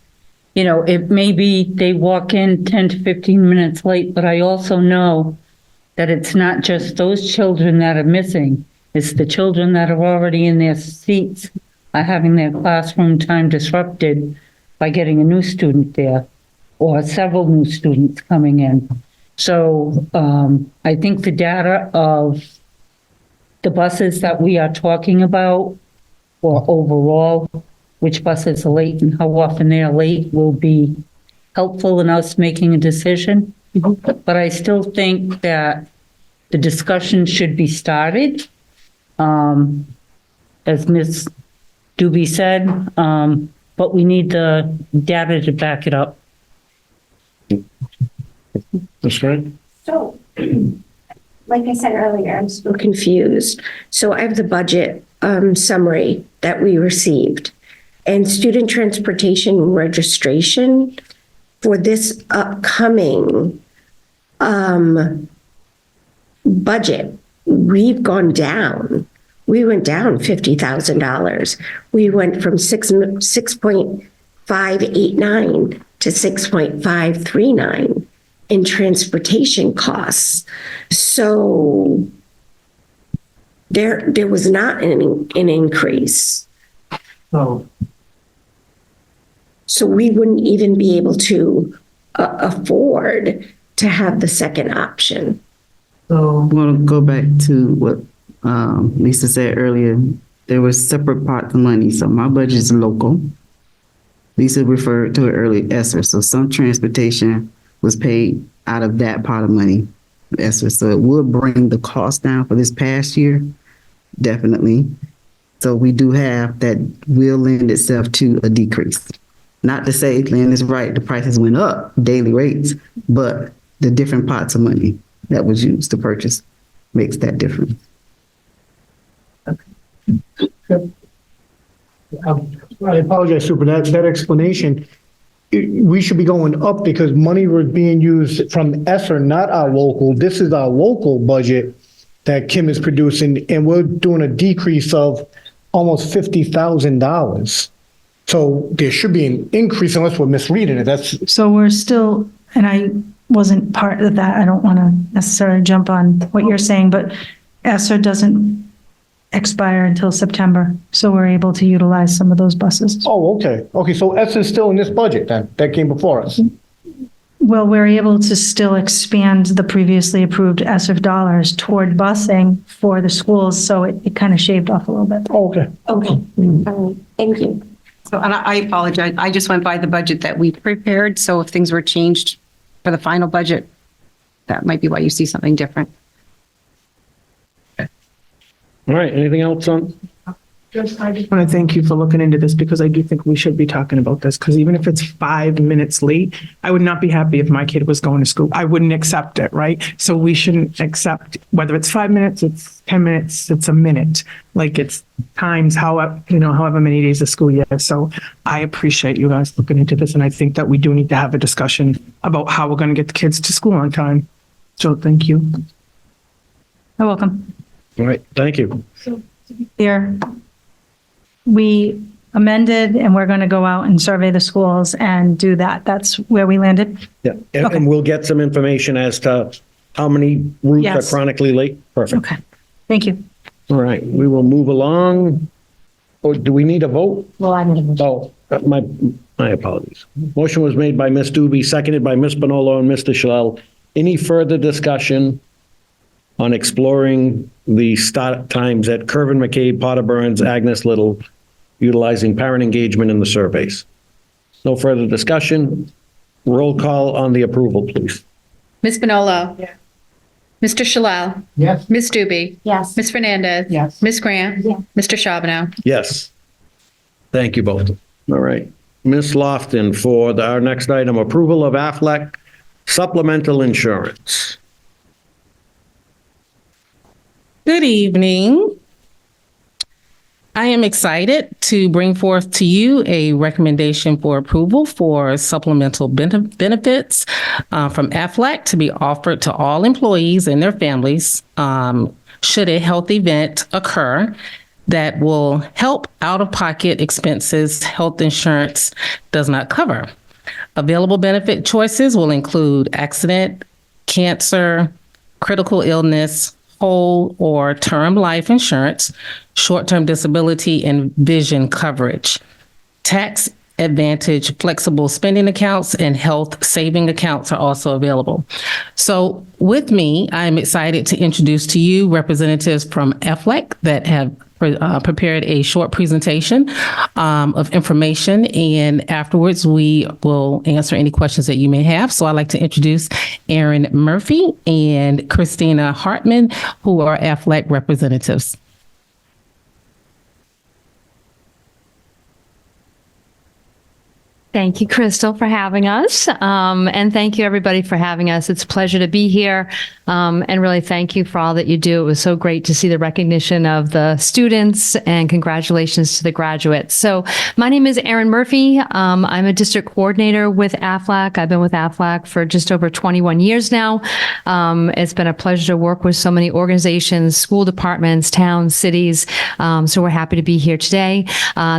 you know, it may be they walk in 10 to 15 minutes late, but I also know that it's not just those children that are missing. It's the children that are already in their seats are having their classroom time disrupted by getting a new student there or several new students coming in. So I think the data of the buses that we are talking about, or overall, which buses are late and how often they are late, will be helpful in us making a decision. But I still think that the discussion should be started. As Ms. Doobie said, but we need the data to back it up. That's right. So, like I said earlier, I'm still confused. So I have the budget summary that we received, and student transportation registration for this upcoming budget, we've gone down. We went down $50,000. We went from 6.589 to 6.539 in transportation costs. So there was not an increase. So So we wouldn't even be able to afford to have the second option. So I'm going to go back to what Lisa said earlier. There were separate pots of money. So my budget is local. Lisa referred to it earlier, ESSER. So some transportation was paid out of that pot of money, ESSER. So it would bring the cost down for this past year, definitely. So we do have that will lend itself to a decrease. Not to say Lynn is right, the prices went up, daily rates, but the different pots of money that was used to purchase makes that difference. I apologize, Super, that explanation. We should be going up because money was being used from ESSER, not our local. This is our local budget that Kim is producing, and we're doing a decrease of almost $50,000. So there should be an increase unless we're misreading it. That's So we're still, and I wasn't part of that. I don't want to necessarily jump on what you're saying, but ESSER doesn't expire until September. So we're able to utilize some of those buses. Oh, okay. Okay, so ESSER is still in this budget then, that came before us. Well, we're able to still expand the previously approved ESSER dollars toward busing for the schools. So it kind of shaved off a little bit. Oh, okay. Okay, all right, thank you. So, and I apologize, I just went by the budget that we prepared, so if things were changed for the final budget, that might be why you see something different. All right, anything else on? I just want to thank you for looking into this because I do think we should be talking about this because even if it's 5 minutes late, I would not be happy if my kid was going to school. I wouldn't accept it, right? So we shouldn't accept whether it's 5 minutes, it's 10 minutes, it's a minute, like it's times however many days of school year. So I appreciate you guys looking into this. And I think that we do need to have a discussion about how we're going to get the kids to school on time. So thank you. You're welcome. All right, thank you. There, we amended and we're going to go out and survey the schools and do that. That's where we landed. Yeah, and we'll get some information as to how many routes are Yes. chronically late. Perfect. Okay. Thank you. All right, we will move along. Or do we need a vote? Well, I need a vote. Oh, my apologies. Motion was made by Ms. Doobie, seconded by Ms. Bonolo and Mr. Shalal. Any further discussion on exploring the start times at Kervin McCabe, Potter Burns, Agnes Little, utilizing parent engagement in the surveys? No further discussion. Roll call on the approval, please. Ms. Bonolo. Yes. Mr. Shalal. Yes. Ms. Doobie. Yes. Ms. Fernandez. Yes. Ms. Grant. Yes. Mr. Charbonneau. Yes. Thank you both. All right. Ms. Lofton for our next item, approval of Aflac supplemental insurance. Good evening. I am excited to bring forth to you a recommendation for approval for supplemental benefits from Aflac to be offered to all employees and their families should a health event occur that will help out-of-pocket expenses health insurance does not cover. Available benefit choices will include accident, cancer, critical illness, whole or term life insurance, short-term disability, and vision coverage. Tax advantage flexible spending accounts and health saving accounts are also available. So with me, I'm excited to introduce to you representatives from AFLAC that have prepared a short presentation of information, and afterwards we will answer any questions that you may have. So I'd like to introduce Erin Murphy and Christina Hartman, who are AFLAC representatives. Thank you, Crystal, for having us. And thank you, everybody, for having us. It's a pleasure to be here. And really thank you for all that you do. It was so great to see the recognition of the students, and congratulations to the graduates. So my name is Erin Murphy. I'm a district coordinator with AFLAC. I've been with AFLAC for just over 21 years now. It's been a pleasure to work with so many organizations, school departments, towns, cities. So we're happy to be here today.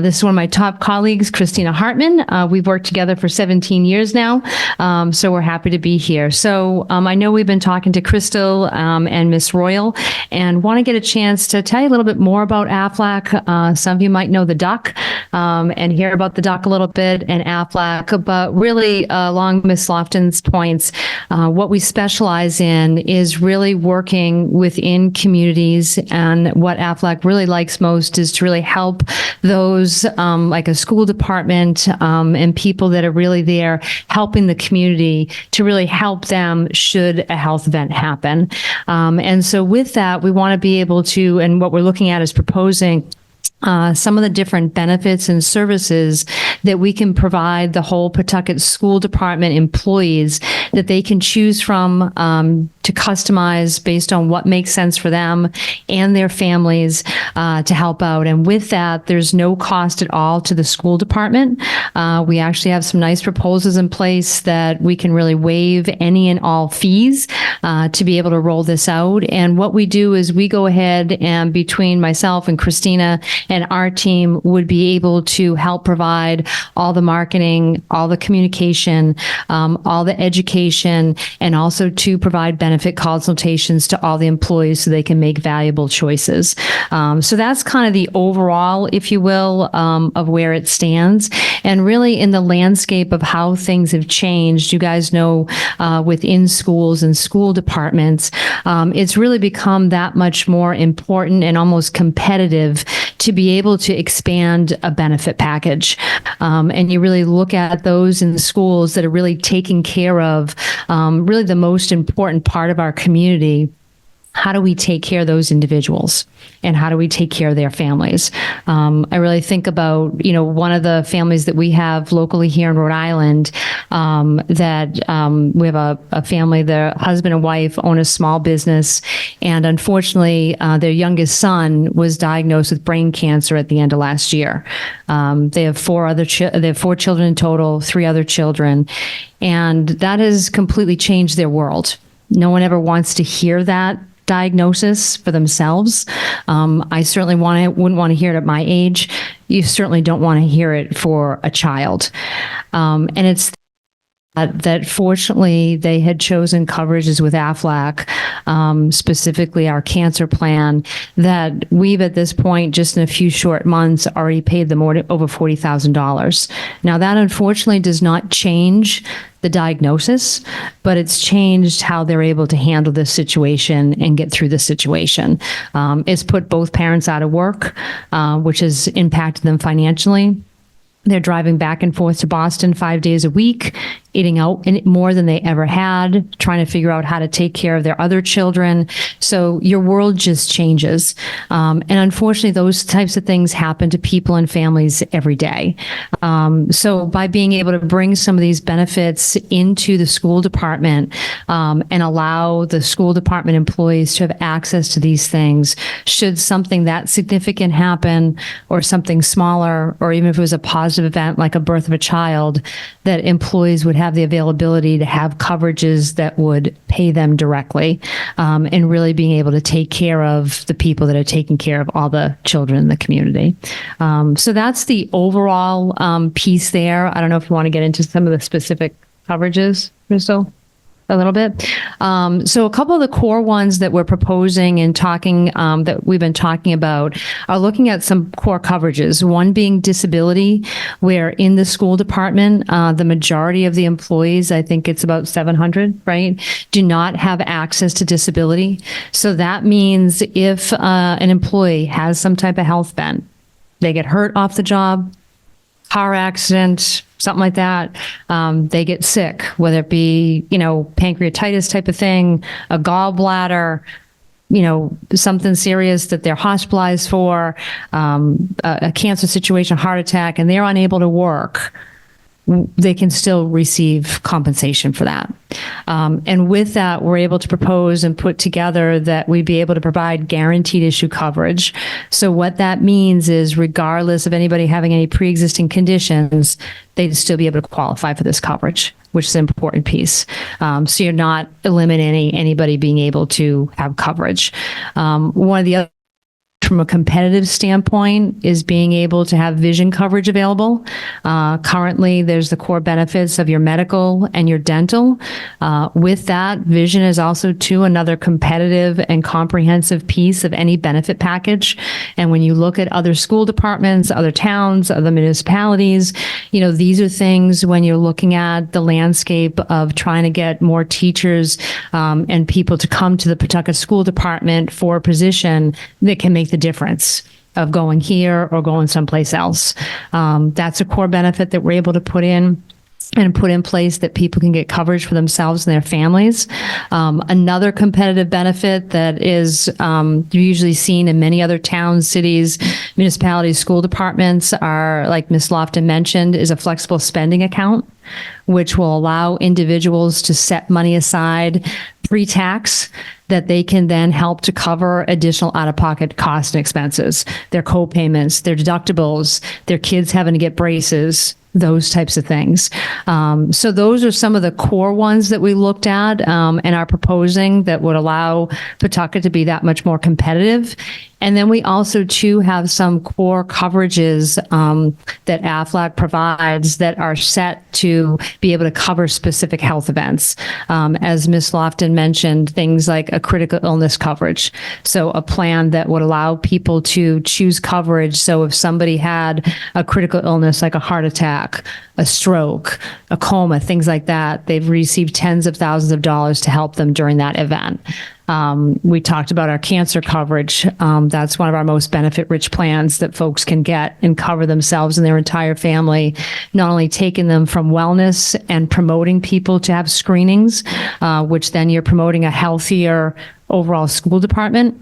This is one of my top colleagues, Christina Hartman. We've worked together for 17 years now. So we're happy to be here. So I know we've been talking to Crystal and Miss Royal, and want to get a chance to tell you a little bit more about AFLAC. Some of you might know the DUC and hear about the DUC a little bit and AFLAC, but really along Miss Lofton's points, what we specialize in is really working within communities, and what AFLAC really likes most is to really help those like a school department and people that are really there helping the community to really help them should a health event happen. And so with that, we want to be able to, and what we're looking at is proposing some of the different benefits and services that we can provide the whole Pawtucket School Department employees that they can choose from to customize based on what makes sense for them and their families to help out. And with that, there's no cost at all to the school department. We actually have some nice proposals in place that we can really waive any and all fees to be able to roll this out. And what we do is we go ahead and between myself and Christina and our team would be able to help provide all the marketing, all the communication, all the education, and also to provide benefit consultations to all the employees so they can make valuable choices. So that's kind of the overall, if you will, of where it stands. And really in the landscape of how things have changed, you guys know within schools and school departments, it's really become that much more important and almost competitive to be able to expand a benefit package. And you really look at those in the schools that are really taking care of really the most important part of our community. How do we take care of those individuals, and how do we take care of their families? I really think about, one of the families that we have locally here in Rhode Island, that we have a family, their husband and wife own a small business, and unfortunately, their youngest son was diagnosed with brain cancer at the end of last year. They have four children in total, 3 other children, and that has completely changed their world. No one ever wants to hear that diagnosis for themselves. I certainly wouldn't want to hear it at my age. You certainly don't want to hear it for a child. And it's that fortunately they had chosen coverages with AFLAC, specifically our cancer plan, that we've at this point, just in a few short months, already paid them over $40,000. Now that unfortunately does not change the diagnosis, but it's changed how they're able to handle this situation and get through the situation. It's put both parents out of work, which has impacted them financially. They're driving back and forth to Boston 5 days a week, eating out more than they ever had, trying to figure out how to take care of their other children. So your world just changes. And unfortunately, those types of things happen to people and families every day. So by being able to bring some of these benefits into the school department and allow the school department employees to have access to these things, should something that significant happen or something smaller, or even if it was a positive event like a birth of a child, that employees would have the availability to have coverages that would pay them directly, and really being able to take care of the people that are taking care of all the children in the community. So that's the overall piece there. I don't know if you want to get into some of the specific coverages, Crystal, a little bit. So a couple of the core ones that we're proposing and talking, that we've been talking about, are looking at some core coverages. One being disability, where in the school department, the majority of the employees, I think it's about 700, right, do not have access to disability. So that means if an employee has some type of health bent, they get hurt off the job, car accident, something like that, they get sick, whether it be, pancreatitis type of thing, a gallbladder, something serious that they're hospitalized for, a cancer situation, heart attack, and they're unable to work, they can still receive compensation for that. And with that, we're able to propose and put together that we'd be able to provide guaranteed issue coverage. So what that means is, regardless of anybody having any pre-existing conditions, they'd still be able to qualify for this coverage, which is an important piece. So you're not eliminating anybody being able to have coverage. One of the other, from a competitive standpoint, is being able to have vision coverage available. Currently, there's the core benefits of your medical and your dental. With that, vision is also another competitive and comprehensive piece of any benefit package. And when you look at other school departments, other towns, other municipalities, these are things when you're looking at the landscape of trying to get more teachers and people to come to the Pawtucket School Department for a position that can make the difference of going here or going someplace else. That's a core benefit that we're able to put in place, that people can get coverage for themselves and their families. Another competitive benefit that is usually seen in many other towns, cities, municipalities, school departments are, like Ms. Lofton mentioned, is a flexible spending account, which will allow individuals to set money aside pre-tax that they can then help to cover additional out-of-pocket costs and expenses, their co-payments, their deductibles, their kids having to get braces, those types of things. So those are some of the core ones that we looked at and are proposing that would allow Pawtucket to be that much more competitive. And then we also, too, have some core coverages that AFLAC provides that are set to be able to cover specific health events. As Ms. Lofton mentioned, things like a critical illness coverage. So a plan that would allow people to choose coverage. So if somebody had a critical illness like a heart attack, a stroke, a coma, things like that, they've received tens of thousands of dollars to help them during that event. We talked about our cancer coverage. That's one of our most benefit-rich plans that folks can get and cover themselves and their entire family, not only taking them from wellness and promoting people to have screenings, which then you're promoting a healthier overall school department,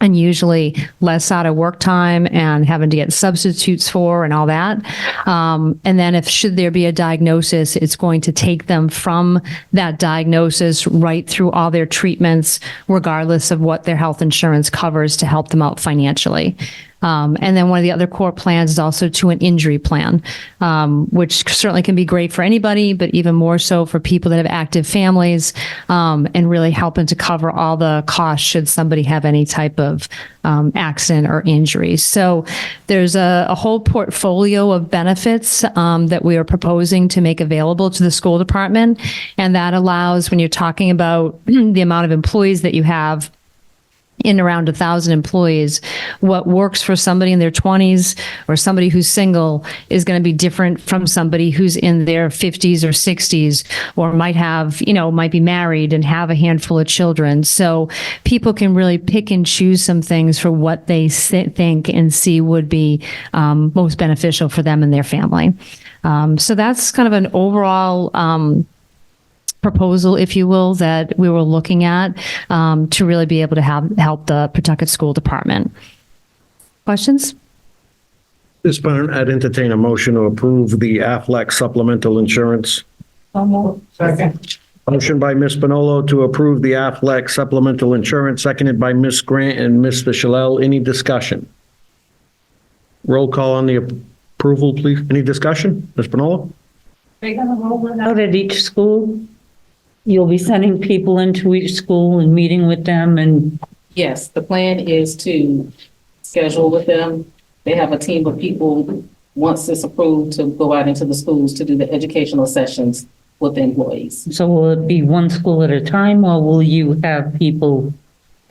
and usually less out of work time and having to get substitutes for and all that. And then should there be a diagnosis, it's going to take them from that diagnosis right through all their treatments, regardless of what their health insurance covers, to help them out financially. And then one of the other core plans is also an injury plan, which certainly can be great for anybody, but even more so for people that have active families, and really helping to cover all the costs should somebody have any type of accident or injury. So there's a whole portfolio of benefits that we are proposing to make available to the school department. And that allows, when you're talking about the amount of employees that you have, in around 1,000 employees, what works for somebody in their 20s or somebody who's single is going to be different from somebody who's in their 50s or 60s, or might be married and have a handful of children. So people can really pick and choose some things for what they think and see would be most beneficial for them and their family. So that's kind of an overall proposal, if you will, that we were looking at to really be able to help the Pawtucket School Department. Questions? This point, I'd entertain a motion to approve the AFLAC supplemental insurance. Second. Motion by Ms. Spinolo to approve the AFLAC supplemental insurance, seconded by Ms. Grant and Mr. Shalell. Any discussion? Roll call on the approval, please. Any discussion? Ms. Spinolo? They're gonna roll it out at each school? You'll be sending people into each school and meeting with them and? Yes, the plan is to schedule with them. They have a team of people, once it's approved, to go out into the schools to do the educational sessions with the employees. So will it be one school at a time, or will you have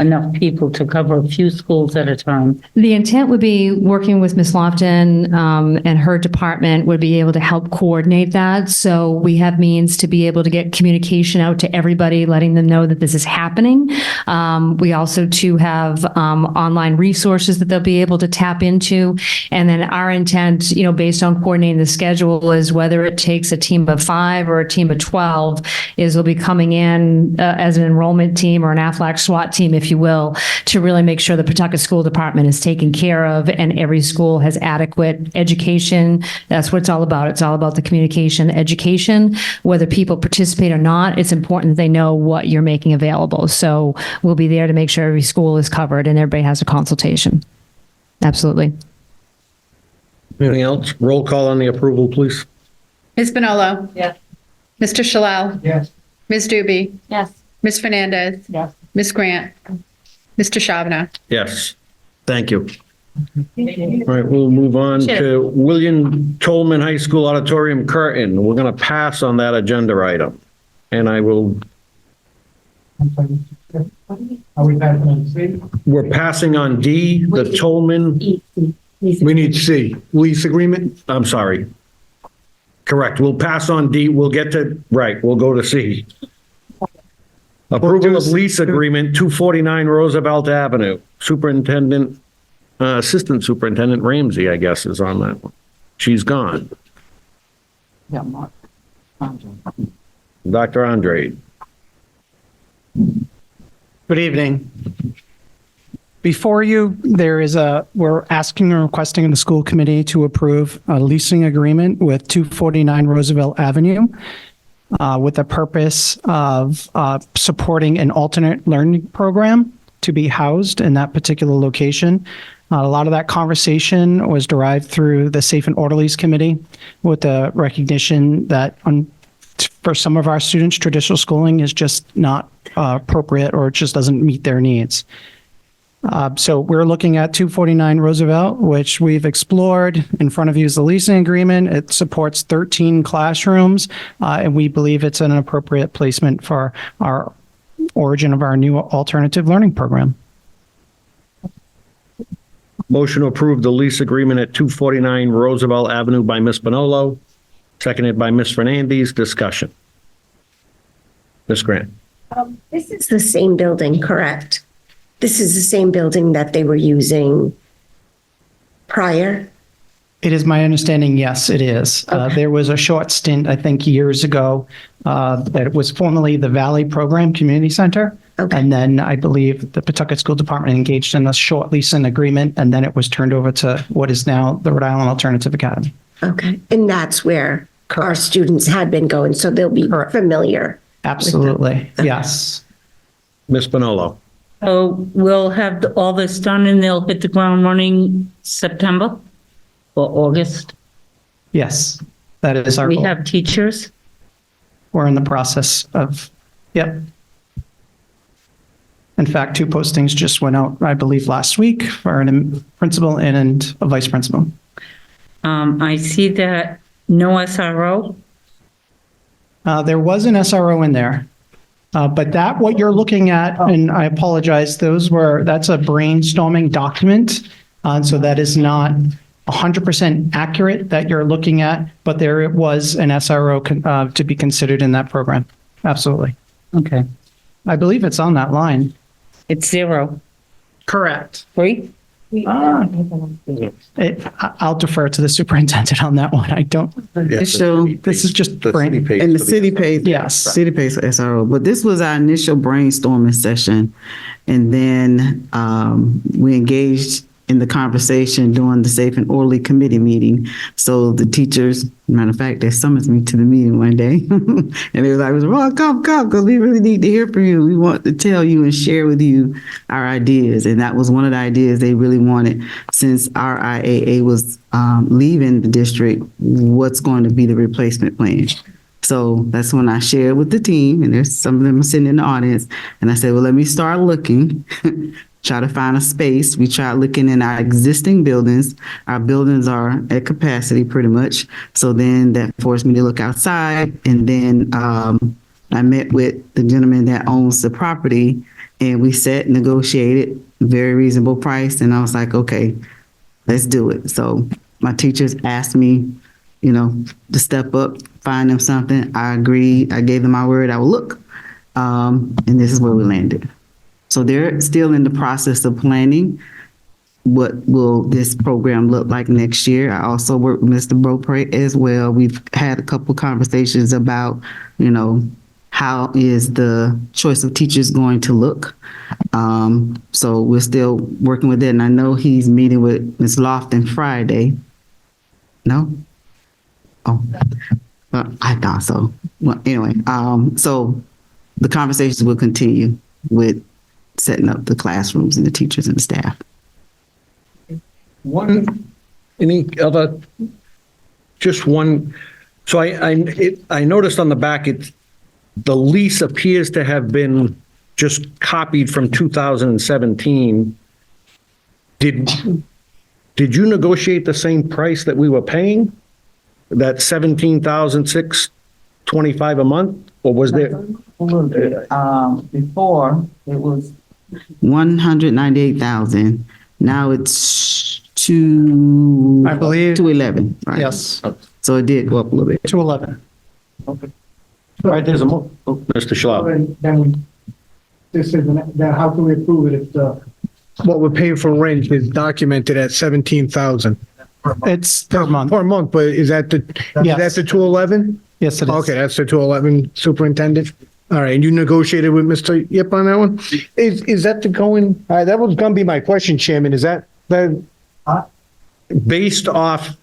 enough people to cover a few schools at a time? The intent would be working with Ms. Lofton and her department would be able to help coordinate that. So we have means to be able to get communication out to everybody, letting them know that this is happening. We also too have online resources that they'll be able to tap into. And then our intent, based on coordinating the schedule, is whether it takes a team of 5 or a team of 12, is we'll be coming in as an enrollment team or an AFLAC SWAT team, if you will, to really make sure the Pawtucket School Department is taken care of and every school has adequate education. That's what it's all about. It's all about the communication, education. Whether people participate or not, it's important that they know what you're making available. So we'll be there to make sure every school is covered and everybody has a consultation. Absolutely. Anything else? Roll call on the approval, please. Ms. Bonolo. Yes. Mr. Shalal. Yes. Ms. Doobie. Yes. Ms. Fernandez. Yes. Ms. Grant. Mr. Shabana. Yes. Thank you. All right, we'll move on to William Tolman High School Auditorium Curtain. We're going to pass on that agenda item. And I will, Are we passing on C? we're passing on D, the Tolman. We need C, lease agreement. I'm sorry. Correct. We'll pass on D. We'll get to, right, we'll go to C. Approval of lease agreement, 249 Roosevelt Avenue. Superintendent, Assistant Superintendent Ramsey, I guess, is on that one. She's gone. Yeah, Mark. Dr. Andrade. Good evening. Before you, we're asking and requesting the school committee to approve a leasing agreement with 249 Roosevelt Avenue with the purpose of supporting an alternate learning program to be housed in that particular location. A lot of that conversation was derived through the Safe and Orderlies Committee with the recognition that for some of our students, traditional schooling is just not appropriate or it just doesn't meet their needs. So we're looking at 249 Roosevelt, which we've explored. In front of you is the leasing agreement. It supports 13 classrooms, and we believe it's an appropriate placement for our origin of our new alternative learning program. Motion to approve the lease agreement at 249 Roosevelt Avenue by Ms. Bonolo, seconded by Ms. Fernandez. Discussion. Ms. Grant. This is the same building, correct? This is the same building that they were using prior? It is my understanding, yes, it is. There was a short stint, I think, years ago, that it was formerly the Valley Program Community Center. And then I believe the Pawtucket School Department engaged in a short leasing agreement, and then it was turned over to what is now the Rhode Island Alternative Academy. Okay. And that's where our students had been going, so they'll be familiar. Absolutely, yes. Ms. Bonolo. So we'll have all this done and they'll hit the ground running September or August? Yes, that is our We goal. have teachers? We're in the process of, yep. In fact, 2 postings just went out, I believe, last week for a principal and a vice principal. I see that no SRO. There was an SRO in there, but what you're looking at, and I apologize, that's a brainstorming document. So that is not 100% accurate that you're looking at, but there was an SRO to be considered in that program. Absolutely. Okay. I believe it's on that line. It's 0. Correct. 3? I'll defer to the superintendent on that one. I don't. So this is just and the city pays. Yes, city pays for SRO. But this was our initial brainstorming session, and then we engaged in the conversation during the Safe and Orderly Committee meeting. So the teachers, matter of fact, they summoned me to the meeting one day, and they were like, "Well, come, because we really need to hear from you. We want to tell you and share with you our ideas." And that was one of the ideas they really wanted, since our IAA was leaving the district. What's going to be the replacement plan? So that's when I shared with the team, and there's some of them are sitting in the audience. And I said, well, let me start looking, try to find a space. We tried looking in our existing buildings. Our buildings are at capacity pretty much. So then that forced me to look outside. And then I met with the gentleman that owns the property, and we sat, negotiated very reasonable price. And I was like, okay, let's do it. So my teachers asked me, you know, to step up, find them something. I agreed. I gave them my word. I will look. And this is where we landed. So they're still in the process of planning what will this program look like next year. I also work with Mr. Beaupre as well. We've had a couple conversations about, you know, how is the choice of teachers going to look. So we're still working with it. And I know he's meeting with Ms. Lofton Friday. No? Oh, I thought so. Well, anyway, so the conversations will continue with setting up the classrooms and the teachers and the staff. Any other, just one, so I noticed on the back, the lease appears to have been just copied from 2017. Did you negotiate the same price that we were paying? That $17,625 a month, or was there? Before it was 198,000. Now it's I believe 211. Right? Yes. So it did go up a little bit. 211. Okay. All right, there's Mr. Schlaf. Then how can we approve it if what we're paying for rent is documented at 17,000? It's per month. Per month, but is that the 211? Yes, it is. Okay, that's the 211 superintendent. All right, and you negotiated with Mr. Yip on that one? Is that the going, all right, that was gonna be my question, Chairman, is that Based off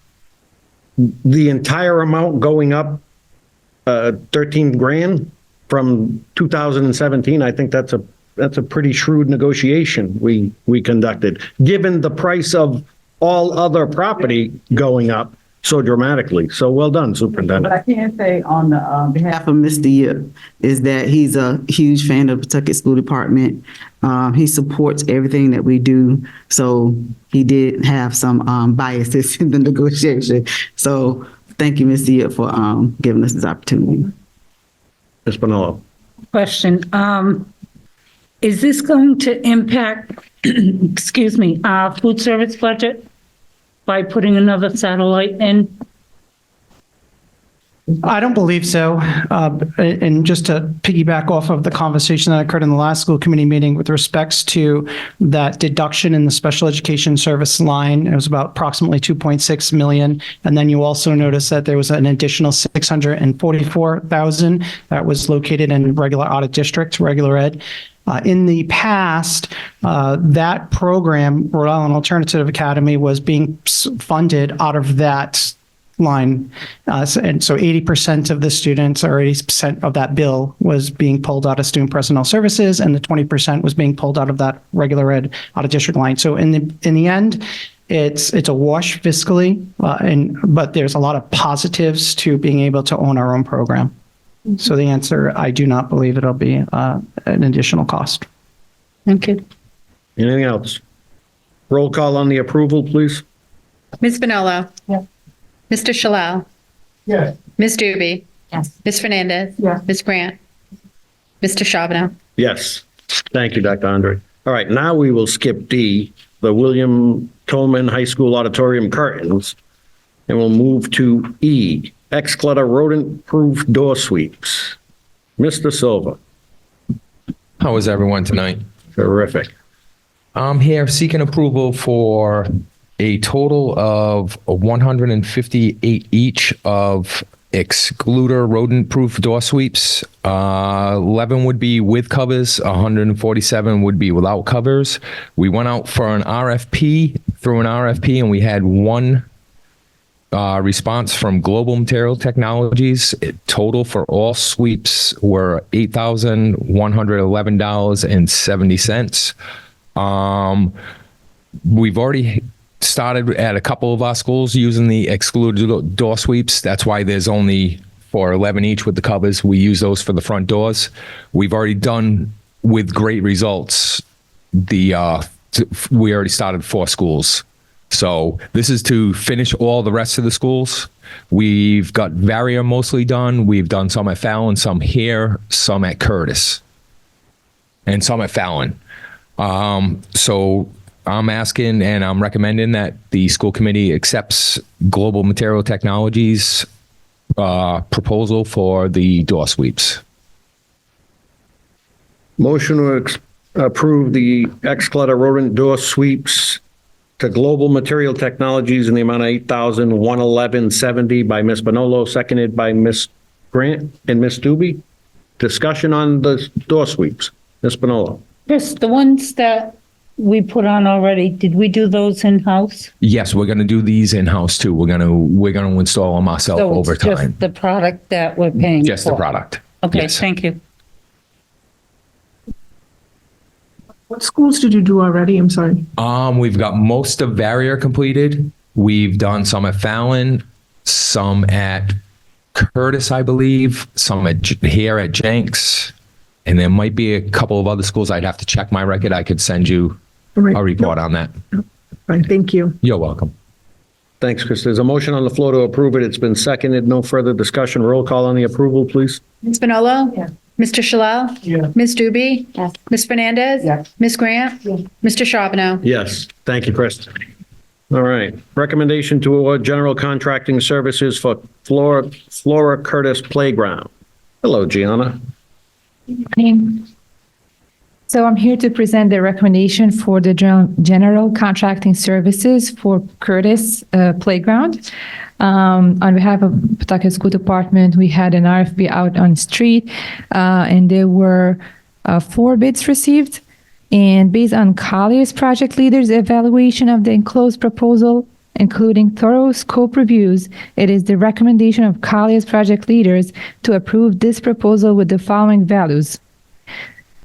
the entire amount going up 13 grand from 2017, I think that's a pretty shrewd negotiation we conducted, given the price of all other property going up so dramatically. So well done, Superintendent. But I can say on the behalf of Mr. Yip is that he's a huge fan of the Pawtucket School Department. He supports everything that we do. So he did have some biases in the negotiation. So thank you, Mr. Yip, for giving us this opportunity. Ms. Bonello. Question. Is this going to impact, excuse me, our food service budget by putting another satellite in? I don't believe so. And just to piggyback off of the conversation that occurred in the last school committee meeting with respects to that deduction in the special education service line, it was about approximately 2.6 million. And then you also notice that there was an additional 644,000 that was located in regular audit district, regular ed. In the past, that program, Rhode Island Alternative Academy, was being funded out of that line. And so 80% of the students, or 80% of that bill, was being pulled out of student personnel services, and the 20% was being pulled out of that regular ed out of district line. So in the end, it's a wash fiscally, but there's a lot of positives to being able to own our own program. So the answer, I do not believe it'll be an additional cost. Thank you. Anything else? Roll call on the approval, please. Ms. Bonello. Yes. Mr. Shalal. Yes. Ms. Doobie. Yes. Ms. Fernandez. Yes. Ms. Grant. Mr. Charbonneau. Yes. Thank you, Dr. Andre. All right, now we will skip D, the William Tolman High School auditorium curtains, and we'll move to E, Exclutter rodent-proof door sweeps. Mr. Silva. How is everyone tonight? Terrific. I'm here seeking approval for a total of 158 each of Excluder rodent-proof door sweeps. 11 would be with covers, 147 would be without covers. We went out for an RFP, and we had one response from Global Material Technologies. Total for all sweeps were $8,111.70. We've already started at a couple of our schools using the excluded door sweeps. That's why there's only for 11 each with the covers. We use those for the front doors. We've already done with great results. We already started 4 schools. So this is to finish all the rest of the schools. We've got Varia mostly done. We've done some at Fallon, some here, some at Curtis, and some at Fallon. So I'm asking and I'm recommending that the school committee accepts Global Material Technologies proposal for the door sweeps. Motion to approve the excluder rodent door sweeps to Global Material Technologies in the amount of $8,111.70 by Ms. Bonolo, seconded by Ms. Grant and Ms. Doobie. Discussion on the door sweeps. Ms. Bonolo. Chris, the ones that we put on already, did we do those in-house? Yes, we're going to do these in-house too. We're going to install them ourselves So over it's just time. the product that we're paying for? Just the product. Okay, Yes. thank you. What schools did you do already? I'm sorry. We've got most of Varia completed. We've done some at Fallon, some at Curtis, I believe, some here at Jenks, and there might be a couple of other schools. I'd have to check my record. I could send you All right. a report on that. Fine, thank you. You're welcome. Thanks, Chris. There's a motion on the floor to approve it. It's been seconded. No further discussion. Roll call on the approval, please. Ms. Bonolo? Yeah. Mr. Shalal? Yeah. Ms. Doobie? Yes. Ms. Fernandez? Yes. Ms. Grant? Mr. Charbonneau? Yes. Thank you, Chris. All right. Recommendation to award general contracting services for Flora Curtis Playground. Hello, Gianna. So I'm here to present the recommendation for the general contracting services for Curtis Playground. On behalf of Pawtucket School Department, we had an RFP out on street, and there were 4 bids received. And based on Collier's project leaders' evaluation of the enclosed proposal, including thorough scope reviews, it is the recommendation of Collier's project leaders to approve this proposal with the following values.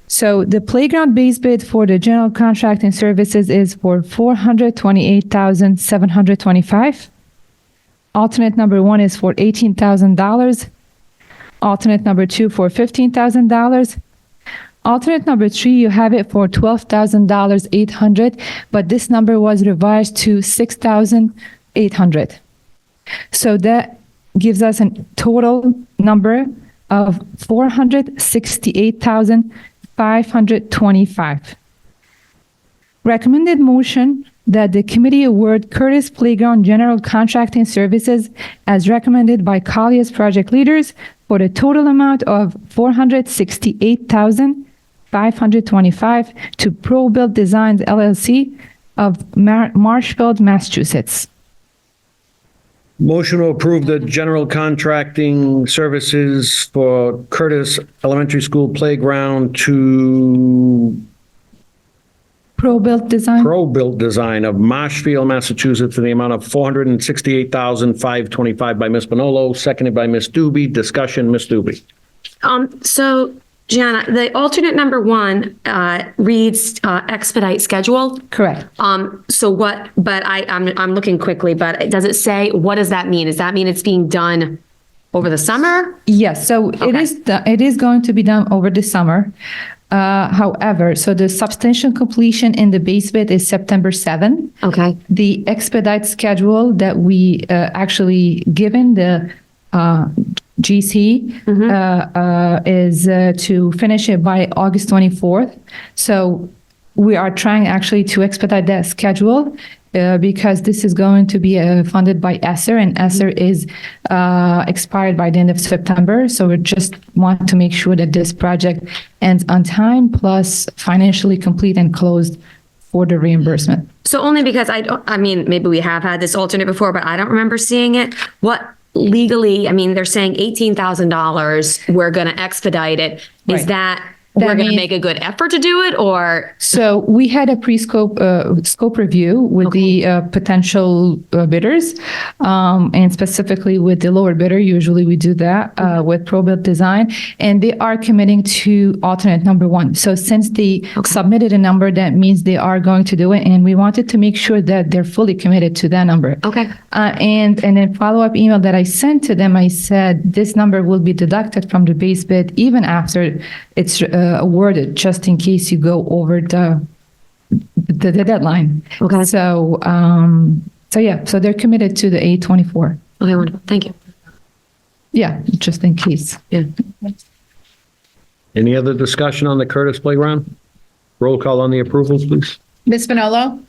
So the playground base bid for the general contracting services is for $428,725. Alternate number 1 is for $18,000. Alternate number 2 for $15,000. Alternate number 3, you have it for $12,800, but this number was revised to $6,800. So that gives us a total number of $468,525. Recommended motion that the committee award Curtis Playground General Contracting Services as recommended by Collier's project leaders for the total amount of $468,525 to ProBuild Designs LLC of Marshfield, Massachusetts. Motion to approve the general contracting services for Curtis Elementary School Playground to ProBuild Design of Marshfield, Massachusetts, in the amount of $468,525 by Ms. Bonolo, seconded by Ms. Doobie. Discussion, Ms. Doobie. So Gianna, the alternate number 1 reads expedite schedule. Correct. So what, but I'm looking quickly, but does it say, what does that mean? Does that mean it's being done over the summer? Yes, so it is going to be done over the summer. However, so the substantial completion in the base bid is September 7th. Okay. The expedite schedule that we actually given the GC is to finish it by August 24th. So we are trying actually to expedite that schedule because this is going to be funded by ESSER, and ESSER is expired by the end of September. So we just want to make sure that this project ends on time, plus financially complete and closed for the reimbursement. So only because I mean, maybe we have had this alternate before, but I don't remember seeing it. What legally, I mean, they're saying $18,000, we're going to expedite it. Is Right. that we're going to means- make a good effort to do it, or? So we had a pre-scope scope review with the potential bidders, and specifically with the lower bidder. Usually we do that with ProBuild Design, and they are committing to alternate number one. So since they submitted a number, that means they are going to do it, and we wanted to make sure that they're fully committed to that number. Okay. And then follow-up email that I sent to them, I said this number will be deducted from the base bid even after it's awarded, just in case you go over the deadline. Okay. So yeah, so they're committed to the 824. Okay, wonderful. Thank you. Yeah, just in case. Yeah. Any other discussion on the Curtis Playground? Roll call on the approvals, please. Ms. Manolo?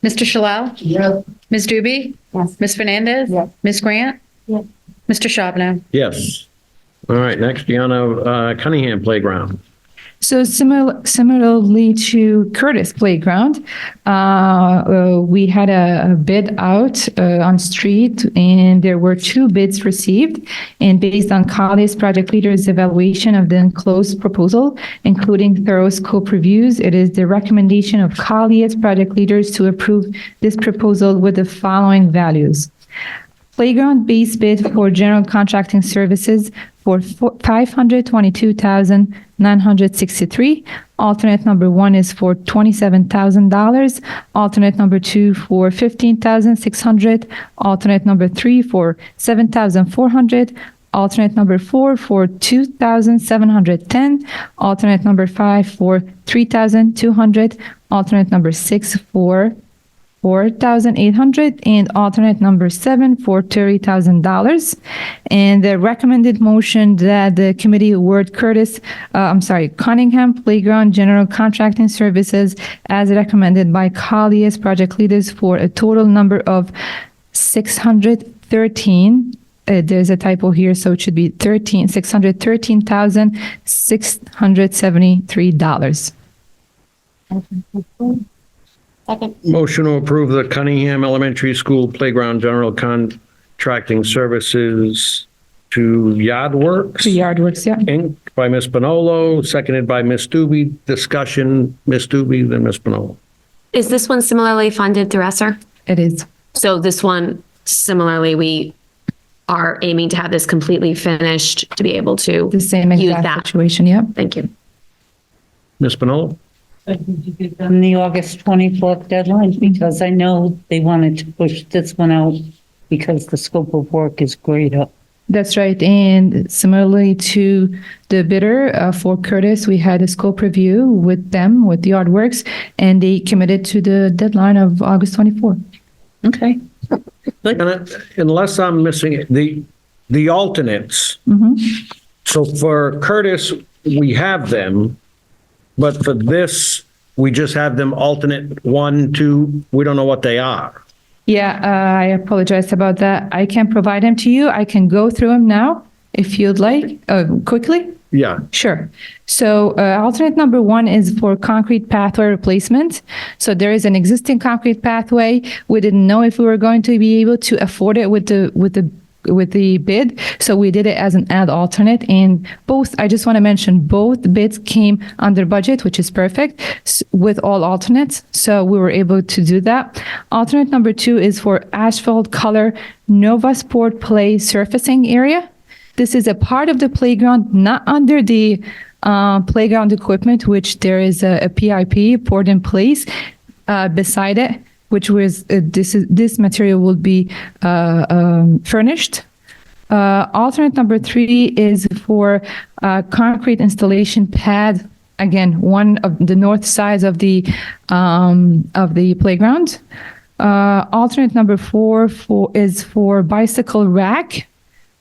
Mr. Shalal? Yes. Ms. Doobie? Yes. Ms. Fernandez? Yes. Ms. Grant? Yes. Mr. Charbonneau? Yes. All right, next, Deanna, Cunningham Playground. So similarly to Curtis Playground, we had a bid out on street, and there were 2 bids received. And based on Colley's project leader's evaluation of the enclosed proposal, including thorough scope reviews, it is the recommendation of Colley's project leaders to approve this proposal with the following values. Playground base bid for general contracting services for $522,963. Alternate number 1 is for $27,000. Alternate number 2 for $15,600. Alternate number 3 for $7,400. Alternate number 4 for $2,710. Alternate number 5 for $3,200. Alternate number 6 for $4,800, and alternate number 7 for $30,000. And the recommended motion that the committee award Cunningham Playground General Contracting Services as recommended by Colley's project leaders for a total number of 613. There's a typo here, so it should be $613,673. Motion to approve the Cunningham Elementary School Playground General Contracting Services to Yardworks. The Yardworks, yeah. Inc. by Ms. Bonolo, seconded by Ms. Doobie. Discussion, Ms. Doobie, then Ms. Bonolo. Is this one similarly funded through ESSER? It is. So this one, similarly, we are aiming to have this completely finished to be able to The same use exact that. situation, yep. Thank you. Ms. Bonolo? On the August 24th deadline, because I know they wanted to push this one out because the scope of work is greater. That's right. And similarly to the bidder for Curtis, we had a scope review with them, with the Artworks, and they committed to the deadline of August 24th. Okay. Unless I'm missing it, the alternates. So for Curtis, we have them, but for this, we just have them alternate 1, 2, we don't know what they are. Yeah, I apologize about that. I can provide them to you. I can go through them now if you'd like, quickly. Yeah. Sure. So alternate number 1 is for concrete pathway replacement. So there is an existing concrete pathway. We didn't know if we were going to be able to afford it with the bid. So we did it as an add alternate, and I just want to mention both bids came under budget, which is perfect with all alternates. So we were able to do that. Alternate number 2 is for asphalt color Nova Sport Play surfacing area. This is a part of the playground, not under the playground equipment, which there is a PIP poured in place beside it, which was this material will be furnished. Alternate number 3 is for concrete installation pad. Again, one of the north sides of the playground. Alternate number 4 is for bicycle rack.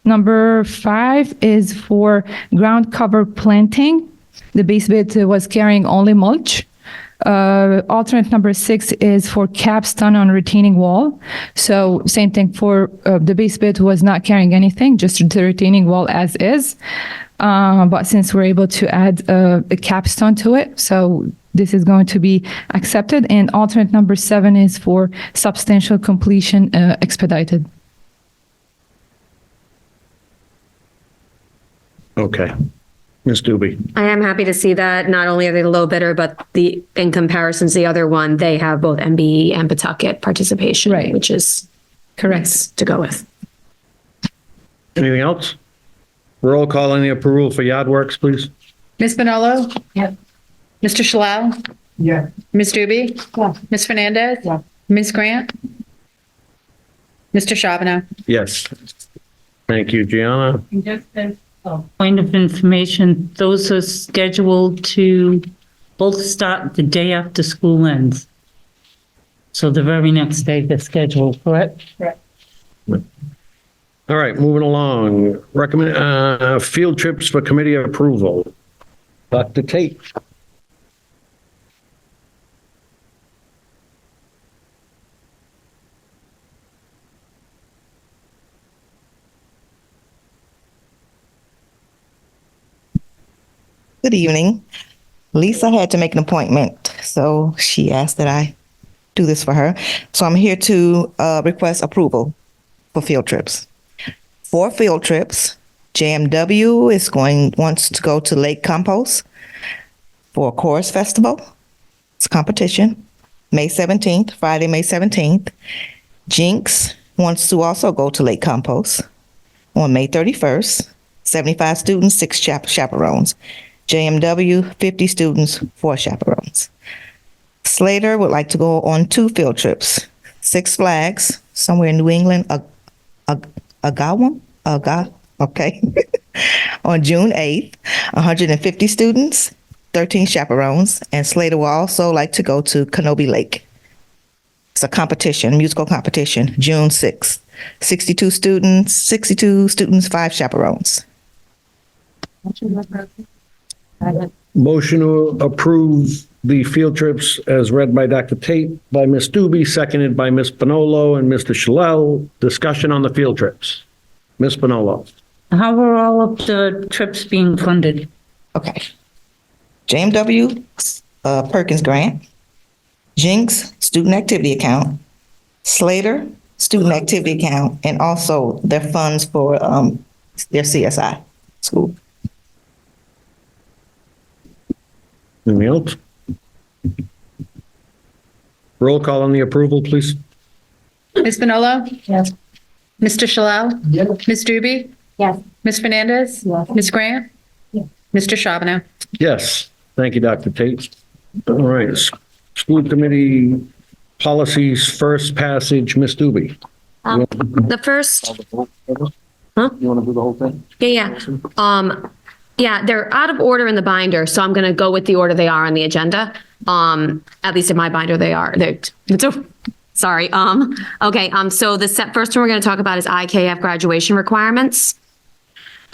Number 5 is for ground cover planting. The base bid was carrying only mulch. Alternate number 6 is for capstone on retaining wall. So same thing for the base bid was not carrying anything, just the retaining wall as is. But since we're able to add a capstone to it, so this is going to be accepted. And alternate number 7 is for substantial completion expedited. Okay. Ms. Doobie? I am happy to see that. Not only are they the low bidder, but in comparison to the other one, they have both MBE and Pawtucket participation, Right. which is correct to go with. Anything else? Roll call on the approval for Yard Works, please. Ms. Manolo? Yes. Mr. Shalal? Yeah. Ms. Doobie? Yes. Ms. Fernandez? Yes. Ms. Grant? Mr. Charbonneau? Yes. Thank you, Gianna. And just as a point of information, those are scheduled to both start the day after school ends. So the very next day they're scheduled, correct? Correct. All right, moving along. Recommend, field trips for committee approval. Dr. Tate. Good evening. Lisa had to make an appointment, so she asked that I do this for her. So I'm here to request approval for field trips. 4 field trips. JMW wants to go to Lake Compost for a chorus festival. It's a competition. May 17th, Friday, May 17th. Jinx wants to also go to Lake Compost on May 31st. 75 students, 6 chaperones. JMW, 50 students, 4 chaperones. Slater would like to go on 2 field trips. Six Flags, somewhere in New England, okay. On June 8th, 150 students, 13 chaperones, and Slater will also like to go to Kenobi Lake. It's a competition, musical competition, June 6th. 62 students, 5 chaperones. Motion to approve the field trips as read by Dr. Tate, by Ms. Doobie, seconded by Ms. Bonolo and Mr. Shalal. Discussion on the field trips. Ms. Bonolo. How are all of the trips being funded? Okay. JMW, Perkins Grant. Jinx, Student Activity Account. Slater, Student Activity Account, and also their funds for their CSI school. Anything else? Roll call on the approval, please. Ms. Manolo? Yes. Mr. Shalal? Yes. Ms. Doobie? Yes. Ms. Fernandez? Yes. Ms. Grant? Yes. Mr. Charbonneau? Yes. Thank you, Dr. Tate. All right. School committee policies, first passage, Ms. Doobie. The first, huh? You want to do the whole thing? Yeah. Yeah, they're out of order in the binder, so I'm going to go with the order they are on the agenda. At least in my binder, they are. Sorry. Okay. So the first one we're going to talk about is IKF graduation requirements.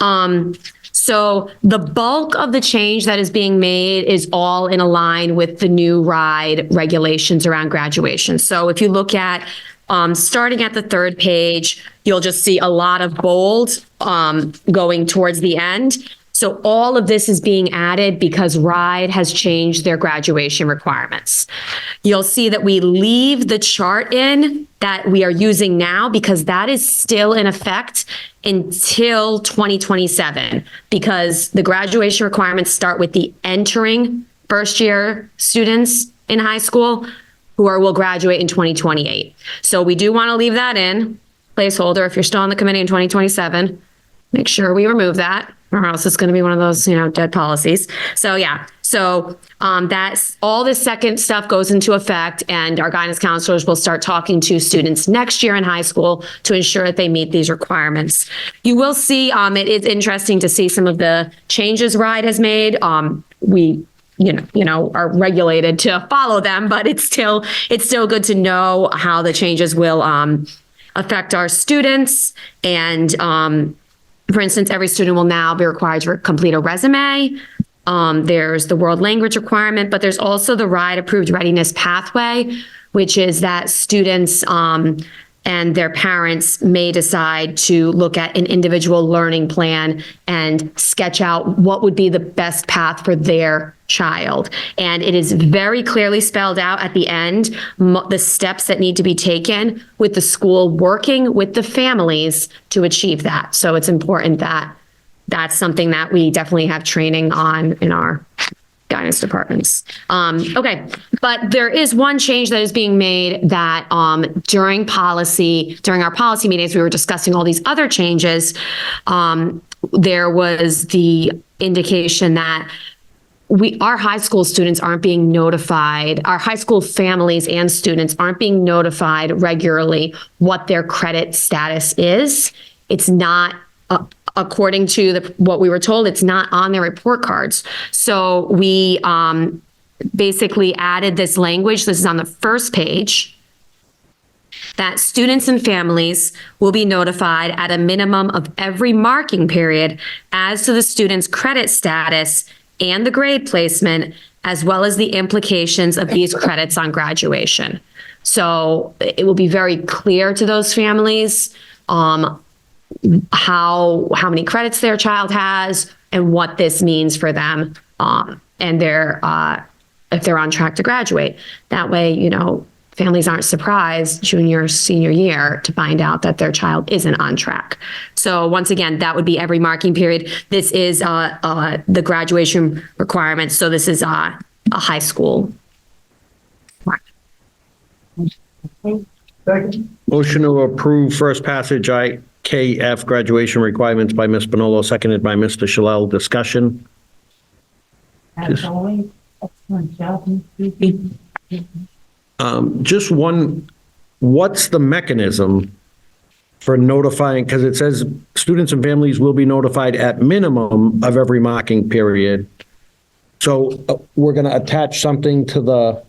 So the bulk of the change that is being made is all in line with the new RIDE regulations around graduation. So if you look at starting at the 3rd page, you'll just see a lot of bold going towards the end. So all of this is being added because RIDE has changed their graduation requirements. You'll see that we leave the chart in that we are using now because that is still in effect until 2027, because the graduation requirements start with the entering first year students in high school who will graduate in 2028. So we do want to leave that in placeholder. If you're still on the committee in 2027, make sure we remove that, or else it's going to be one of those, dead policies. So yeah, so that's all this second stuff goes into effect, and our guidance counselors will start talking to students next year in high school to ensure that they meet these requirements. You will see, it is interesting to see some of the changes RIDE has made. We are regulated to follow them, but it's still good to know how the changes will affect our students. And for instance, every student will now be required to complete a resume. There's the world language requirement, but there's also the RIDE approved readiness pathway, which is that students and their parents may decide to look at an individual learning plan and sketch out what would be the best path for their child. And it is very clearly spelled out at the end, the steps that need to be taken with the school working with the families to achieve that. So it's important that that's something that we definitely have training on in our guidance departments. Okay, but there is one change that is being made that during our policy meetings, we were discussing all these other changes. There was the indication that our high school students aren't being notified, our high school families and students aren't being notified regularly what their credit status is. It's not, according to what we were told, it's not on their report cards. So we basically added this language, this is on the first page, that students and families will be notified at a minimum of every marking period as to the student's credit status and the grade placement, as well as the implications of these credits on graduation. So it will be very clear to those families how many credits their child has and what this means for them, and if they're on track to graduate. That way, families aren't surprised junior, senior year to find out that their child isn't on track. So once again, that would be every marking period. This is the graduation requirement. So this is a high school. Motion to approve first passage IKF graduation requirements by Ms. Bonolo, seconded by Mr. Shalal. Discussion? As always, excellent job, Ms. Duby. Just one, what's the mechanism for notifying, because it says students and families will be notified at minimum of every marking period. So we're going to attach something to the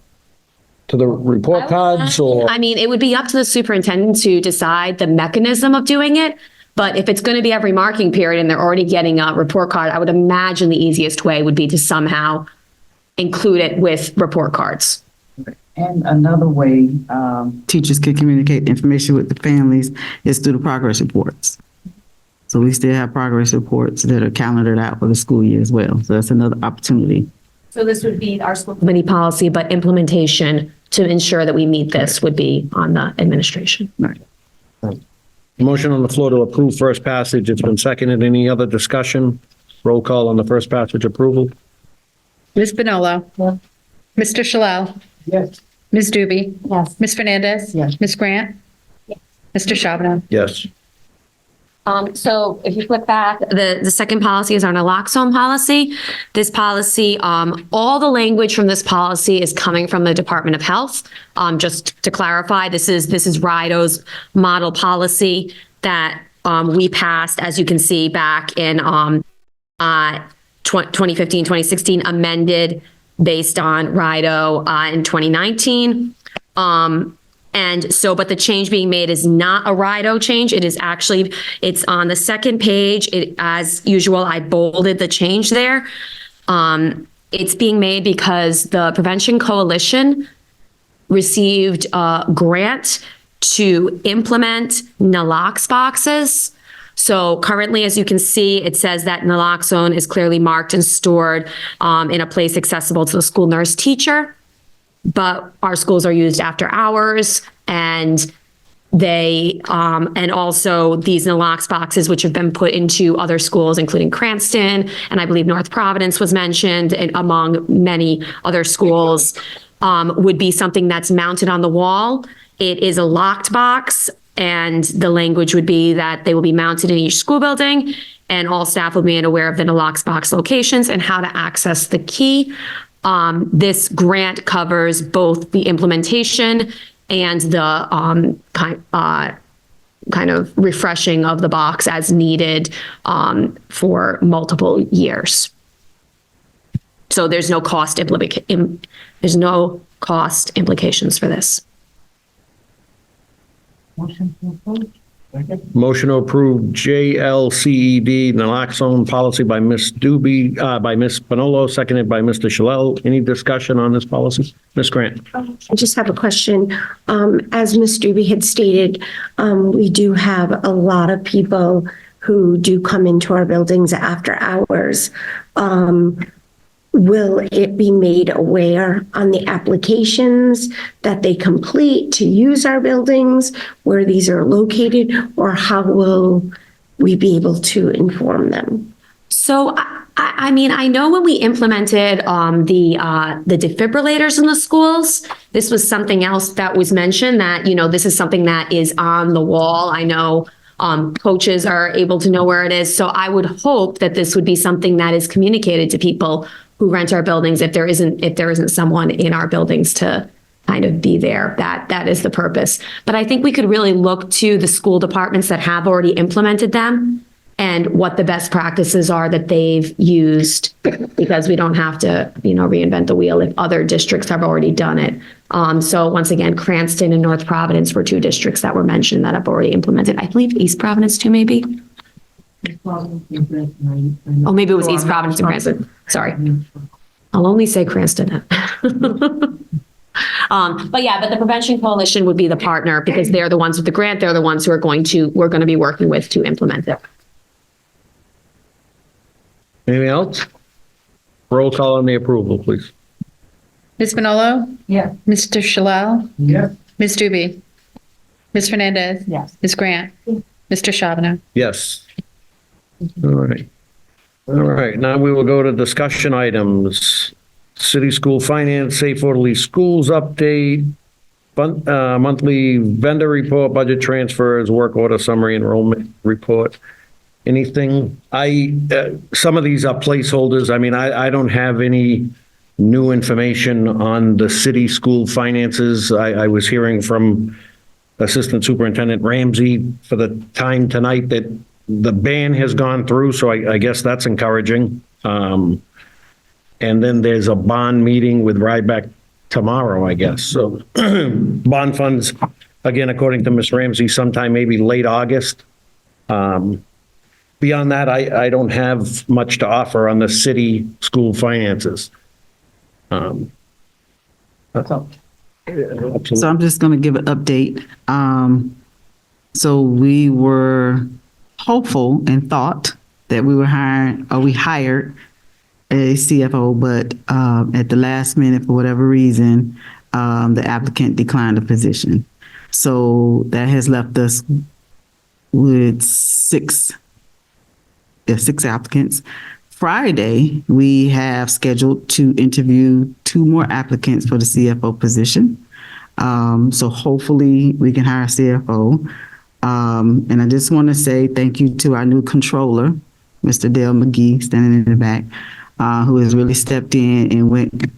report cards, or? I mean, it would be up to the superintendent to decide the mechanism of doing it. But if it's going to be every marking period and they're already getting a report card, I would imagine the easiest way would be to somehow include it with report cards. And another way teachers can communicate information with the families is through the progress reports. So we still have progress reports that are calendared out for the school year as well. So that's another opportunity. So this would be our school committee policy, but implementation to ensure that we meet this would be on the administration. Right. Motion on the floor to approve first passage. It's been seconded. Any other discussion? Roll call on the first passage approval. Ms. Bonolo. Yes. Mr. Shalal. Yes. Ms. Doobie. Yes. Ms. Fernandez. Yes. Ms. Grant. Yes. Mr. Charbonneau. Yes. So if you flip back, the second policy is our naloxone policy. This policy, all the language from this policy is coming from the Department of Health. Just to clarify, this is RIDO's model policy that we passed, as you can see, back in 2015, 2016, amended based on RIDO in 2019. But the change being made is not a RIDO change. It is actually, it's on the second page. As usual, I bolded the change there. It's being made because the Prevention Coalition received a grant to implement nalox boxes. So currently, as you can see, it says that naloxone is clearly marked and stored in a place accessible to the school nurse teacher. But our schools are used after hours, and and also these nalox boxes, which have been put into other schools, including Cranston, and I believe North Providence was mentioned, and among many other schools, would be something that's mounted on the wall. It is a locked box, and the language would be that they will be mounted in each school building, and all staff will be made aware of the nalox box locations and how to access the key. This grant covers both the implementation and the kind of refreshing of the box as needed for multiple years. So there's no cost implications for this. Motion to approve. Motion to approve JLCED naloxone policy by Ms. Doobie, by Ms. Bonolo, seconded by Mr. Shalal. Any discussion on this policy? Ms. Grant. I just have a question. As Ms. Doobie had stated, we do have a lot of people who do come into our buildings after hours. Will it be made aware on the applications that they complete to use our buildings, where these are located, or how will we be able to inform them? So, I mean, I know when we implemented the defibrillators in the schools, this was something else that was mentioned that, this is something that is on the wall. I know coaches are able to know where it is. So I would hope that this would be something that is communicated to people who rent our buildings if there isn't someone in our buildings to kind of be there. That is the purpose. But I think we could really look to the school departments that have already implemented them and what the best practices are that they've used, because we don't have to, reinvent the wheel if other districts have already done it. So once again, Cranston and North Providence were two districts that were mentioned that have already implemented. I believe East Providence too, maybe. Oh, maybe it was East Providence and Cranston. Sorry. I'll only say Cranston. But the Prevention Coalition would be the partner because they're the ones with the grant. They're the ones who we're going to be working with to implement it. Anything else? Roll call on the approval, please. Ms. Manolo? Yes. Mr. Shalal? Yes. Ms. Doobie? Ms. Fernandez? Yes. Ms. Grant? Mr. Charbonneau? Yes. All right. All right, now we will go to discussion items. City School Finance, Safe Orderly Schools update, monthly vendor report, budget transfers, work order summary, enrollment report. Anything? Some of these are placeholders. I mean, I don't have any new information on the city school finances. I was hearing from Assistant Superintendent Ramsey for the time tonight that the ban has gone through, so I guess that's encouraging. And then there's a bond meeting with Ryback tomorrow, I guess. So bond funds, again, according to Ms. Ramsey, sometime maybe late August. Beyond that, I don't have much to offer on the city school finances. So I'm just going to give an update. So we were hopeful and thought that we hired a CFO, but at the last minute, for whatever reason, the applicant declined the position. So that has left us with six applicants. Friday, we have scheduled to interview 2 more applicants for the CFO position. So hopefully we can hire a CFO. And I just want to say thank you to our new controller, Mr. Dale McGee, standing in the back, who has really stepped in and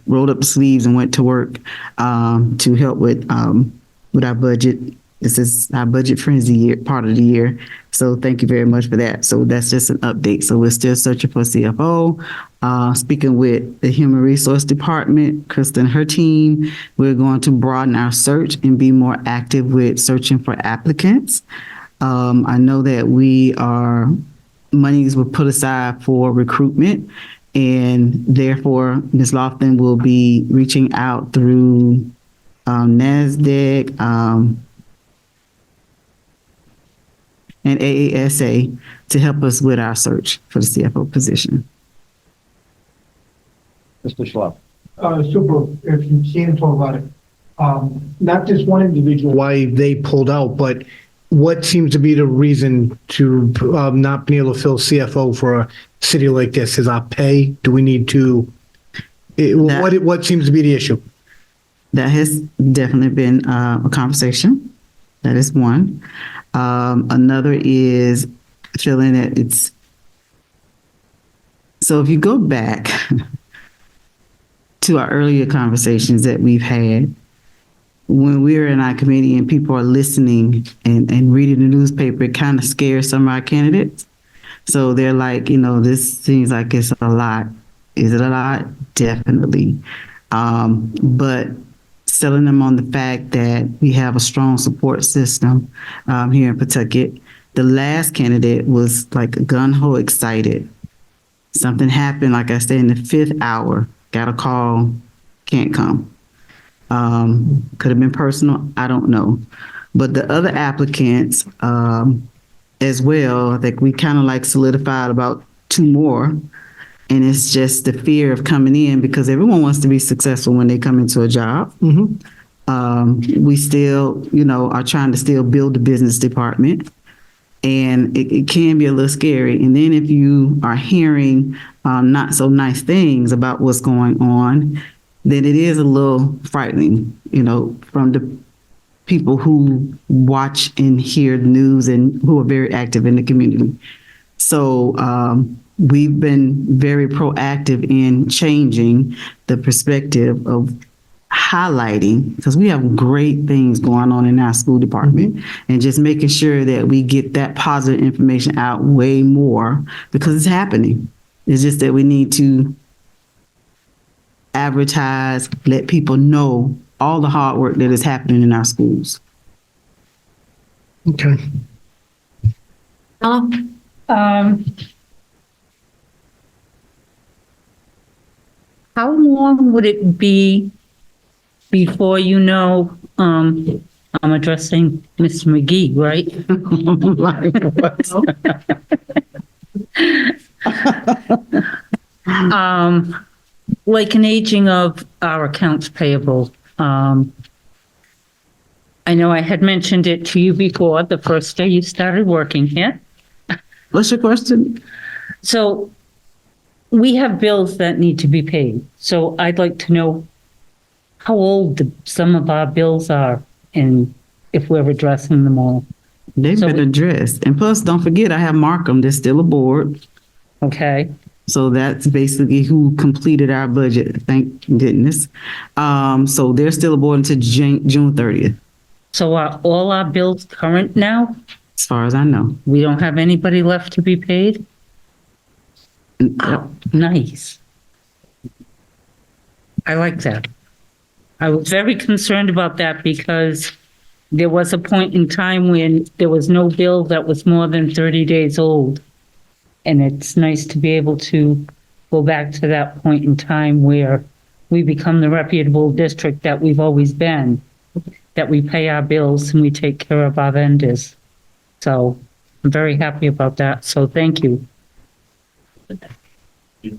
rolled up the sleeves and went to work to help with our budget. This is our budget frenzy year, part of the year. So thank you very much for that. So that's just an update. So we're still searching for a CFO. Speaking with the Human Resource Department, Krista and her team, we're going to broaden our search and be more active with searching for applicants. I know that monies were put aside for recruitment, and therefore Ms. Lofton will be reaching out through NASDAQ, and AASA to help us with our search for the CFO position. Mr. Schlaf. Super, if you can talk about it, not just one individual, why they pulled out, but what seems to be the reason to not being able to fill CFO for a city like this? Is our pay? Do we need to, what seems to be the issue? That has definitely been a conversation. That is one. Another is feeling that so if you go back to our earlier conversations that we've had, when we were in our committee and people are listening and reading the newspaper, it kind of scares some of our candidates. So they're like, this seems like it's a lot. Is it a lot? Definitely. But selling them on the fact that we have a strong support system here in Pawtucket. The last candidate was like gung-ho excited. Something happened, like I said, in the 5th hour, got a call, can't come. Could have been personal, I don't know. But the other applicants as well, I think we kind of like solidified about 2 more. And it's just the fear of coming in because everyone wants to be successful when they come into a job. We still, are trying to still build the business department. And it can be a little scary. And then if you are hearing not so nice things about what's going on, then it is a little frightening, from the people who watch and hear the news and who are very active in the community. So we've been very proactive in changing the perspective of highlighting, because we have great things going on in our school department, and just making sure that we get that positive information out way more, because it's happening. It's just that we need to advertise, let people know all the hard work that is happening in our schools. Okay. How long would it be before I'm addressing Mr. McGee, right? Like an aging of our accounts payable. I know I had mentioned it to you before, the first day you started working here. What's your question? So we have bills that need to be paid. So I'd like to know how old some of our bills are and if we're addressing them all. They've been addressed. And plus, don't forget, I have Markham, there's still a board. Okay. So that's basically who completed our budget, thank goodness. So they're still a board until June 30th. So are all our bills current now? As far as I know. We don't have anybody left to be paid? Oh, nice. I like that. I was very concerned about that because there was a point in time when there was no bill that was more than 30 days old. And it's nice to be able to go back to that point in time where we become the reputable district that we've always been, that we pay our bills and we take care of our vendors. So I'm very happy about that. So thank you. You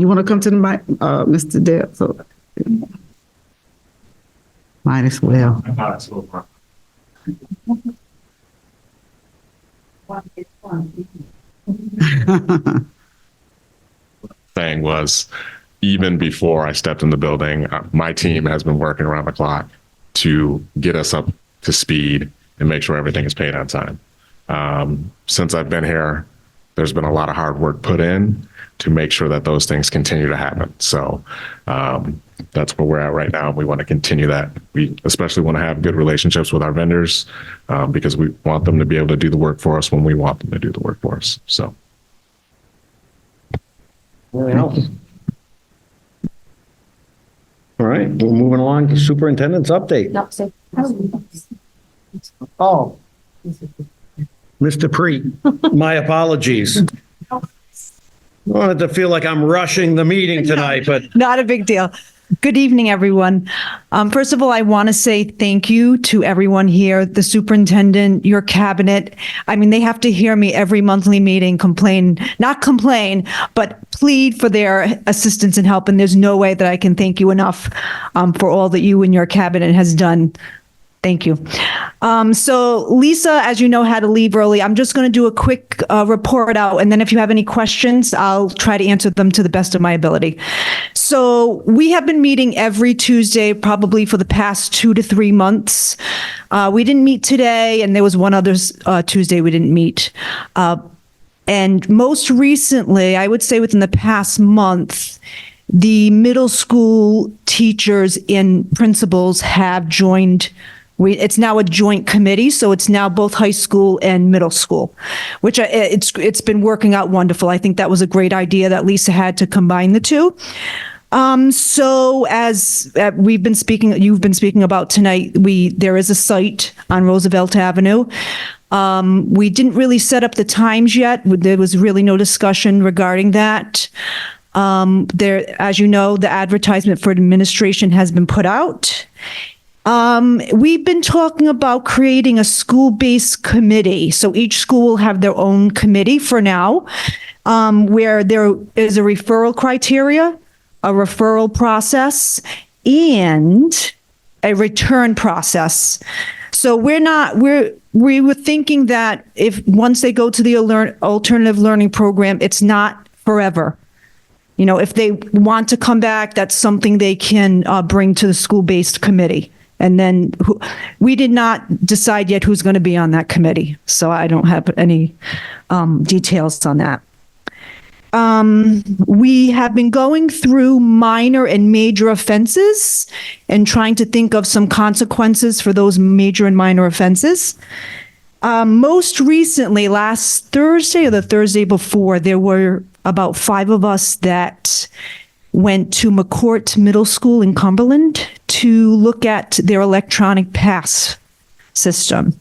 want to come to the mic, Mr. Dale? So, might as well. Thing was, even before I stepped in the building, my team has been working around the clock to get us up to speed and make sure everything is paid on time. Since I've been here, there's been a lot of hard work put in to make sure that those things continue to happen. So that's where we're at right now. We want to continue that. We especially want to have good relationships with our vendors because we want them to be able to do the work for us when we want them to do the work for us. So. Anything else? All right, we're moving along to superintendent's update. Oh. Mr. Preet, my apologies. I wanted to feel like I'm rushing the meeting tonight, but Not a big deal. Good evening, everyone. First of all, I want to say thank you to everyone here, the superintendent, your cabinet. I mean, they have to hear me every monthly meeting not complain, but plead for their assistance and help. And there's no way that I can thank you enough for all that you and your cabinet has done. Thank you. So Lisa, as you know, had to leave early. I'm just going to do a quick report out, and then if you have any questions, I'll try to answer them to the best of my ability. So we have been meeting every Tuesday, probably for the past 2 to 3 months. We didn't meet today, and there was one other Tuesday we didn't meet. And most recently, I would say within the past month, the middle school teachers and principals have joined. It's now a joint committee, so it's now both high school and middle school, which it's been working out wonderful. I think that was a great idea that Lisa had to combine the two. So as you've been speaking about tonight, there is a site on Roosevelt Avenue. We didn't really set up the times yet. There was really no discussion regarding that. As you know, the advertisement for administration has been put out. We've been talking about creating a school-based committee. So each school will have their own committee for now, where there is a referral criteria, a referral process, and a return process. So we were thinking that if, once they go to the alternative learning program, it's not forever. You know, if they want to come back, that's something they can bring to the school-based committee. And then we did not decide yet who's going to be on that committee. So I don't have any details on that. We have been going through minor and major offenses and trying to think of some consequences for those major and minor offenses. Most recently, last Thursday or the Thursday before, there were about 5 of us that went to McCourt Middle School in Cumberland to look at their electronic pass system,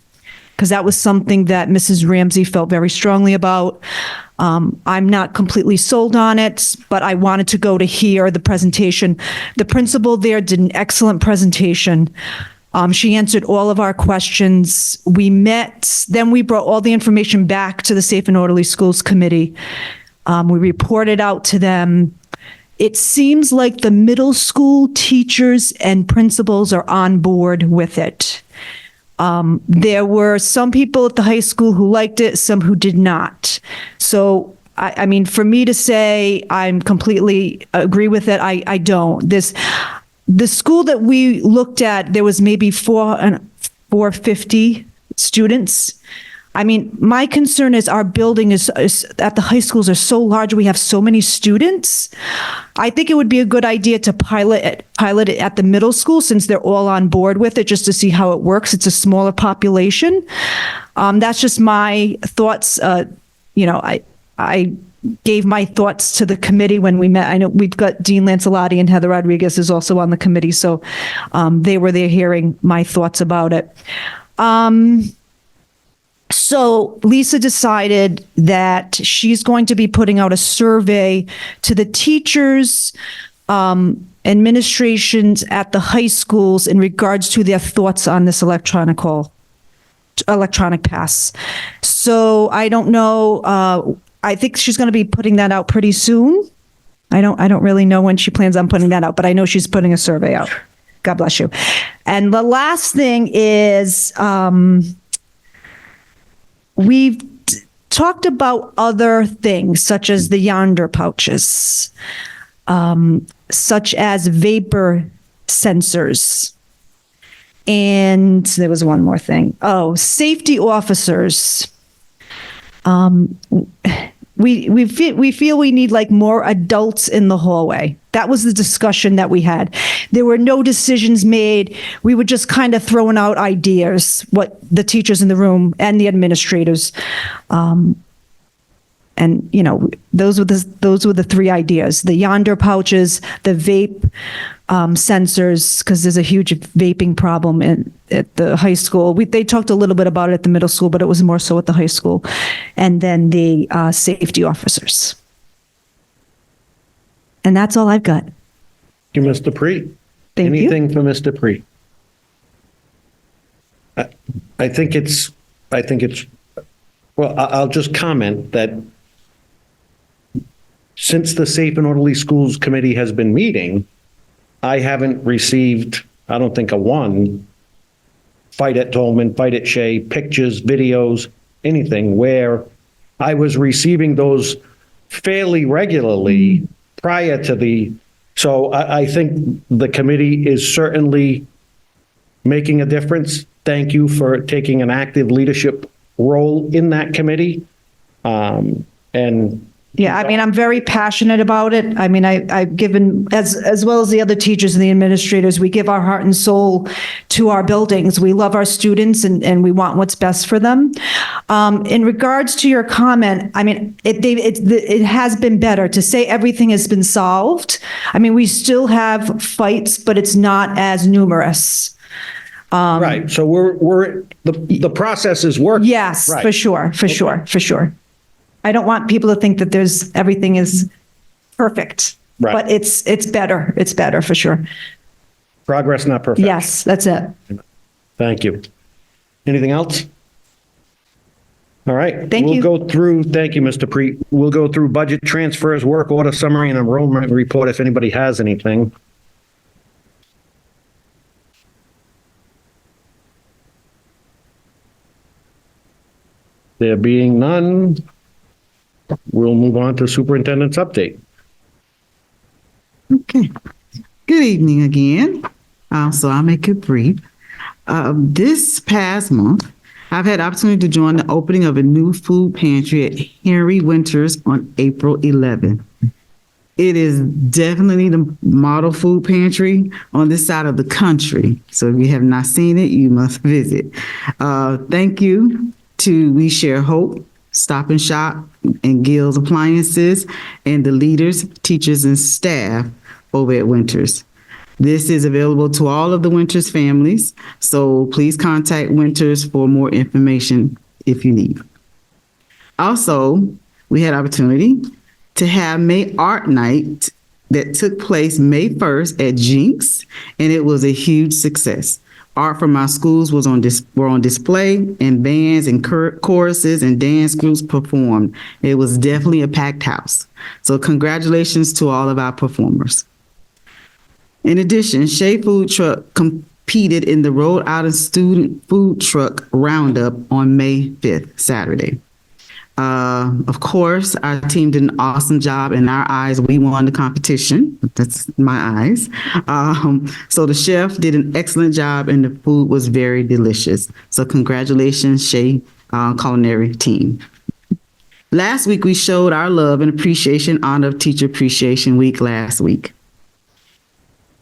because that was something that Mrs. Ramsey felt very strongly about. I'm not completely sold on it, but I wanted to go to hear the presentation. The principal there did an excellent presentation. She answered all of our questions. We met, then we brought all the information back to the Safe and Orderly Schools Committee. We reported out to them. It seems like the middle school teachers and principals are on board with it. There were some people at the high school who liked it, some who did not. So, I mean, for me to say I'm completely agree with it, I don't. The school that we looked at, there was maybe 450 students. I mean, my concern is our building is at the high schools are so large. We have so many students. I think it would be a good idea to pilot it at the middle school, since they're all on board with it, just to see how it works. It's a smaller population. That's just my thoughts. You know, I gave my thoughts to the committee when we met. I know we've got Dean Lancelotti and Heather Rodriguez is also on the committee. So they were there hearing my thoughts about it. So Lisa decided that she's going to be putting out a survey to the teachers, administrations at the high schools in regards to their thoughts on this electronic pass. So I don't know. I think she's going to be putting that out pretty soon. I don't really know when she plans on putting that out, but I know she's putting a survey out. God bless you. And the last thing is, we've talked about other things, such as the Yonder pouches, such as vapor sensors. And there was one more thing. Oh, safety officers. We feel we need like more adults in the hallway. That was the discussion that we had. There were no decisions made. We were just kind of throwing out ideas, what the teachers in the room and the administrators. And you know, those were the 3 ideas: the Yonder pouches, the vape sensors, because there's a huge vaping problem at the high school. They talked a little bit about it at the middle school, but it was more so at the high school. And then the safety officers. And that's all I've got. Thank you, Ms. Dupree. Thank you. Anything for Ms. Dupree? I think it's, well, I'll just comment that since the Safe and Orderly Schools Committee has been meeting, I haven't received, I don't think, fight at Tolman, fight at Shea, pictures, videos, anything, where I was receiving those fairly regularly prior to so I think the committee is certainly making a difference. Thank you for taking an active leadership role in that committee. And Yeah, I mean, I'm very passionate about it. I mean, I've given, as well as the other teachers and the administrators, we give our heart and soul to our buildings. We love our students and we want what's best for them. In regards to your comment, I mean, it has been better to say everything has been solved. I mean, we still have fights, but it's not as numerous. Right. So the process is working. Yes, Right. for sure. I don't want people to think that everything is perfect, Right. but it's better. It's better for sure. Progress, not perfection. Yes, that's it. Thank you. Anything else? All right. Thank you. We'll go through, thank you, Mr. Preet. We'll go through budget transfers, work order summary, and enrollment report if anybody has anything. There being none, we'll move on to superintendent's update. Okay. Good evening again. So I'll make it brief. This past month, I've had the opportunity to join the opening of a new food pantry at Henry Winters on April 11th. It is definitely the model food pantry on this side of the country. So if you have not seen it, you must visit. Thank you to We Share Hope, Stop and Shop, and Gill's Appliances, and the leaders, teachers, and staff over at Winters. This is available to all of the Winters families, so please contact Winters for more information if you need. Also, we had opportunity to have May Art Night that took place May 1st at Jinx, and it was a huge success. Art from our schools were on display, and bands and choruses and dance groups performed. It was definitely a packed house. So congratulations to all of our performers. In addition, Shea Food Truck competed in the Rhode Island Student Food Truck Roundup on May 5th, Saturday. Of course, our team did an awesome job. In our eyes, we won the competition. That's my eyes. So the chef did an excellent job and the food was very delicious. So congratulations, Shea Culinary team. Last week, we showed our love and appreciation honor of Teacher Appreciation Week last week.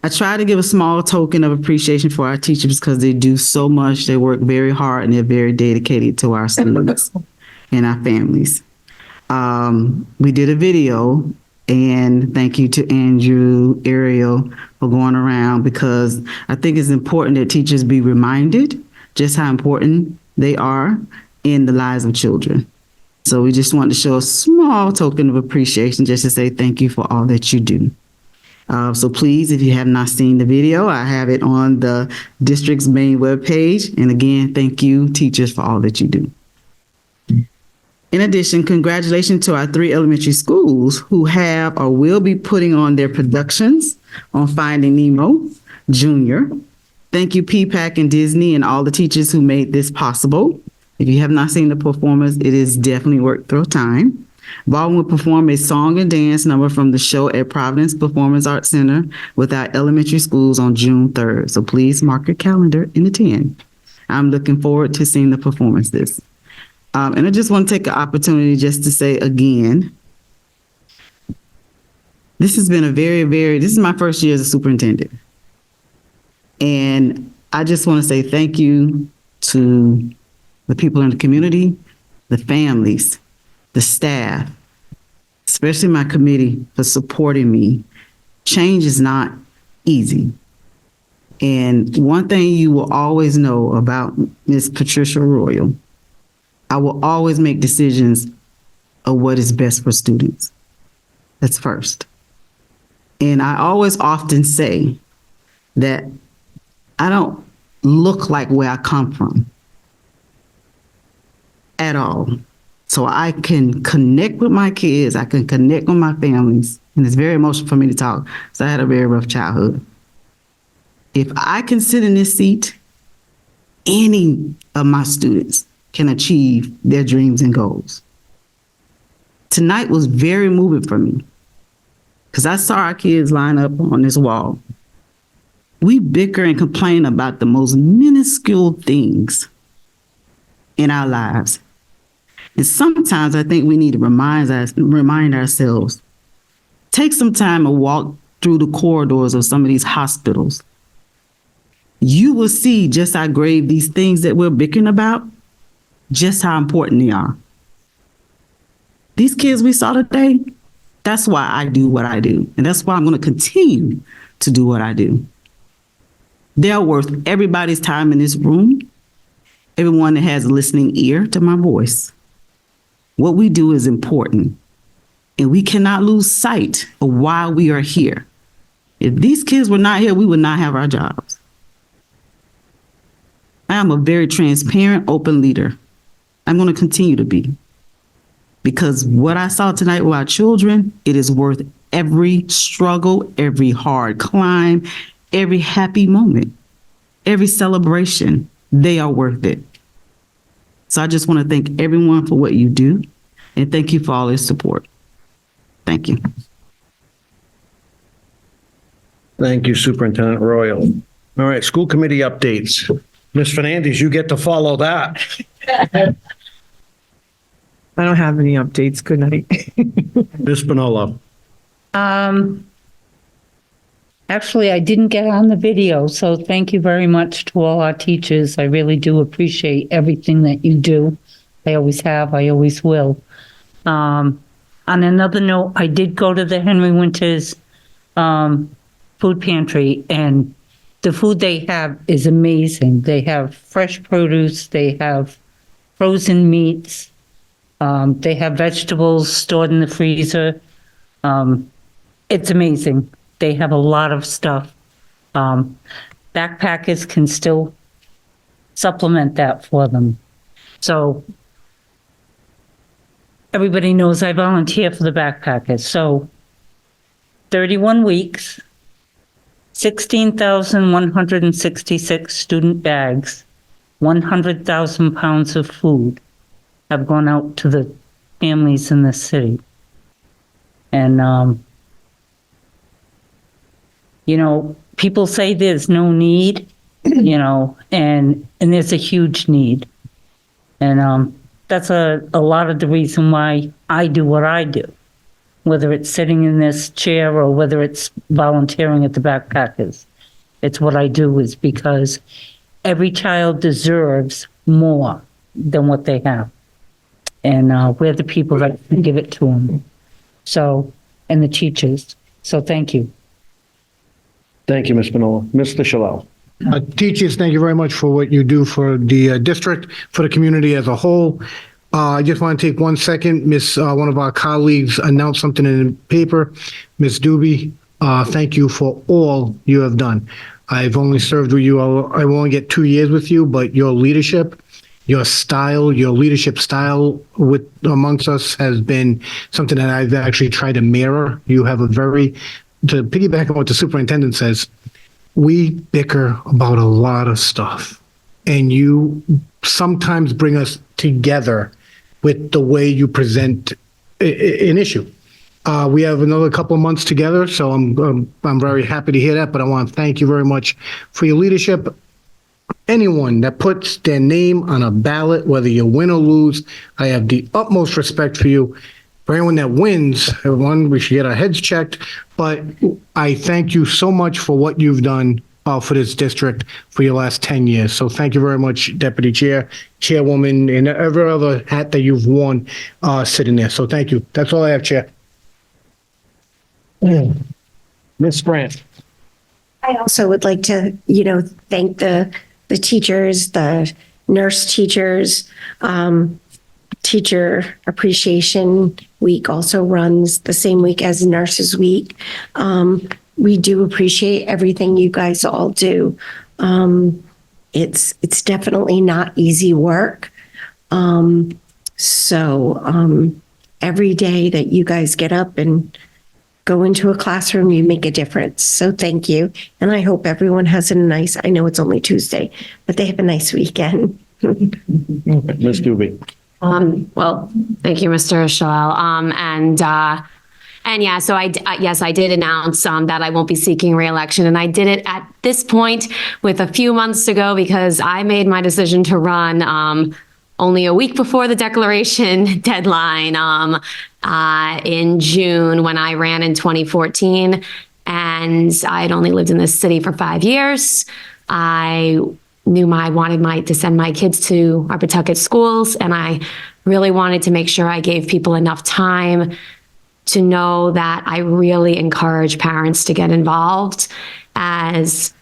I try to give a small token of appreciation for our teachers because they do so much. They work very hard and they're very dedicated to our students and our families. We did a video, and thank you to Andrew, Ariel for going around, because I think it's important that teachers be reminded just how important they are in the lives of children. So we just want to show a small token of appreciation just to say thank you for all that you do. So please, if you have not seen the video, I have it on the district's main webpage. And again, thank you, teachers, for all that you do. In addition, congratulations to our 3 elementary schools who have or will be putting on their productions on Finding Nemo Junior. Thank you, PPAC and Disney and all the teachers who made this possible. If you have not seen the performance, it is definitely worth your time. Baldwin will perform a song and dance number from the show at Providence Performance Arts Center with our elementary schools on June 3rd. So please mark your calendar and attend. I'm looking forward to seeing the performances. And I just want to take an opportunity just to say again, this has been this is my first year as a superintendent. And I just want to say thank you to the people in the community, the families, the staff, especially my committee, for supporting me. Change is not easy. And one thing you will always know about Ms. Patricia Royal, I will always make decisions of what is best for students. That's first. And I always often say that I don't look like where I come from at all. So I can connect with my kids, I can connect with my families, and it's very emotional for me to talk, so I had a very rough childhood. If I can sit in this seat, any of my students can achieve their dreams and goals. Tonight was very moving for me because I saw our kids line up on this wall. We bicker and complain about the most minuscule things in our lives. And sometimes I think we need to remind ourselves, take some time and walk through the corridors of some of these hospitals. You will see just how grave these things that we're bickering about, just how important they are. These kids we saw today, that's why I do what I do. And that's why I'm going to continue to do what I do. They're worth everybody's time in this room, everyone that has a listening ear to my voice. What we do is important, and we cannot lose sight of why we are here. If these kids were not here, we would not have our jobs. I am a very transparent, open leader. I'm going to continue to be. Because what I saw tonight with our children, it is worth every struggle, every hard climb, every happy moment, every celebration. They are worth it. So I just want to thank everyone for what you do, and thank you for all your support. Thank you. Thank you, Superintendent Royal. All right, school committee updates. Ms. Fernandez, you get to follow that. I don't have any updates. Good night. Ms. Spinola. Actually, I didn't get on the video, so thank you very much to all our teachers. I really do appreciate everything that you do. I always have, I always will. On another note, I did go to the Henry Winters food pantry, and the food they have is amazing. They have fresh produce, they have frozen meats, they have vegetables stored in the freezer. It's amazing. They have a lot of stuff. Backpackers can still supplement that for them. So everybody knows I volunteer for the backpackers. So 31 weeks, 16,166 student bags, 100,000 pounds of food have gone out to the families in this city. And, you know, people say there's no need, you know, and there's a huge need. And that's a lot of the reason why I do what I do, whether it's sitting in this chair or whether it's volunteering at the Backpackers. It's what I do is because every child deserves more than what they have. And we're the people that can give it to them. So, and the teachers. So thank you. Thank you, Ms. Spinola. Mr. Shalal. Teachers, thank you very much for what you do for the district, for the community as a whole. I just want to take 1 second. One of our colleagues announced something in the paper. Ms. Doobie, thank you for all you have done. I've only served with you, I will only get 2 years with you, but your leadership, your style, your leadership style with amongst us has been something that I've actually tried to mirror. You have a very, to piggyback on what the superintendent says, we bicker about a lot of stuff, and you sometimes bring us together with the way you present an issue. We have another couple of months together, so I'm very happy to hear that, but I want to thank you very much for your leadership. Anyone that puts their name on a ballot, whether you win or lose, I have the utmost respect for you. For anyone that wins, we should get our heads checked, but I thank you so much for what you've done for this district for your last 10 years. So thank you very much, Deputy Chair, Chairwoman, and every other hat that you've worn sitting there. So thank you. That's all I have, Chair. Ms. Grant. I also would like to, thank the teachers, the nurse teachers. Teacher Appreciation Week also runs the same week as Nurses Week. We do appreciate everything you guys all do. It's definitely not easy work. So every day that you guys get up and go into a classroom, you make a difference. So thank you. And I hope everyone has I know it's only Tuesday, but they have a nice weekend. Ms. Doobie. Well, thank you, Mr. Shalal. And yeah, so yes, I did announce that I won't be seeking reelection, and I did it at this point with a few months to go because I made my decision to run only a week before the declaration deadline in June when I ran in 2014, and I had only lived in this city for 5 years. I knew I wanted to send my kids to our Pawtucket schools, and I really wanted to make sure I gave people enough time to know that I really encourage parents to get involved. As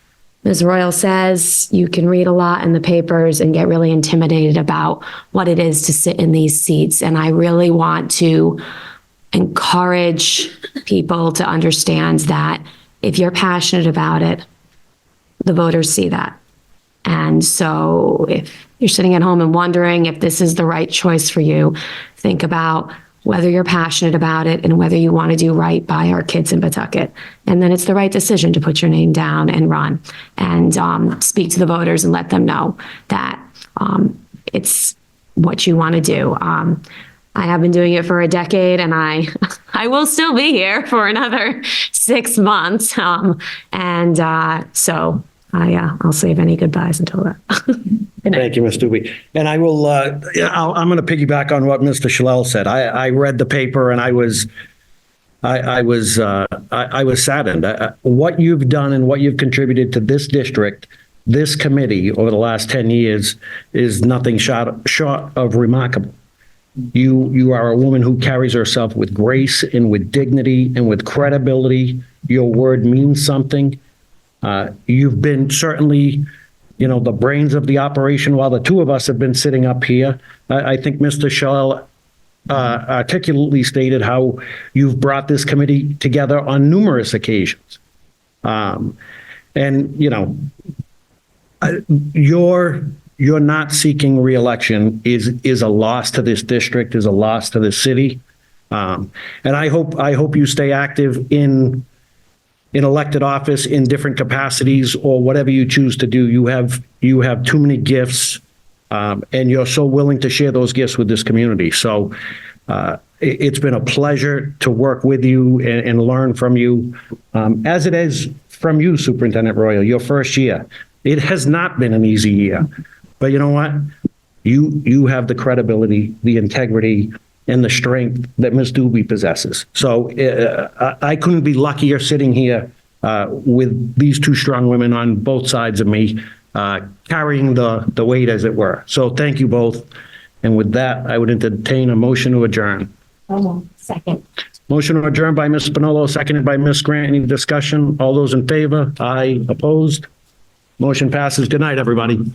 Ms. Royal says, you can read a lot in the papers and get really intimidated about what it is to sit in these seats. And I really want to encourage people to understand that if you're passionate about it, the voters see that. And so if you're sitting at home and wondering if this is the right choice for you, think about whether you're passionate about it and whether you want to do right by our kids in Pawtucket. And then it's the right decision to put your name down and run and speak to the voters and let them know that it's what you want to do. I have been doing it for a decade, and I I will still be here for another 6 months. I'll save any goodbyes until that. Thank you, Ms. Doobie. And I will, I'm going to piggyback on what Mr. Shalal said. I read the paper and I was saddened. What you've done and what you've contributed to this district, this committee over the last 10 years is nothing short of remarkable. You are a woman who carries herself with grace and with dignity and with credibility. Your word means something. You've been certainly, the brains of the operation while the two of us have been sitting up here. I think Mr. Shalal articulately stated how you've brought this committee together on numerous occasions. You're not seeking reelection is a loss to this district, is a loss to the city. And I hope you stay active in elected office in different capacities or whatever you choose to do. You have too many gifts, and you're so willing to share those gifts with this community. So it's been a pleasure to work with you and learn from you, as it is from you, Superintendent Royal, your first year. It has not been an easy year, but you know what? You have the credibility, the integrity, and the strength that Ms. Doobie possesses. So I couldn't be luckier sitting here with these two strong women on both sides of me, carrying the weight, as it were. So thank you both. And with that, I would entertain a motion to adjourn. Second. Motion to adjourn by Ms. Spinolo, seconded by Ms. Grant. Any discussion? All those in favor? Aye. Opposed? Motion passes. Good night, everybody.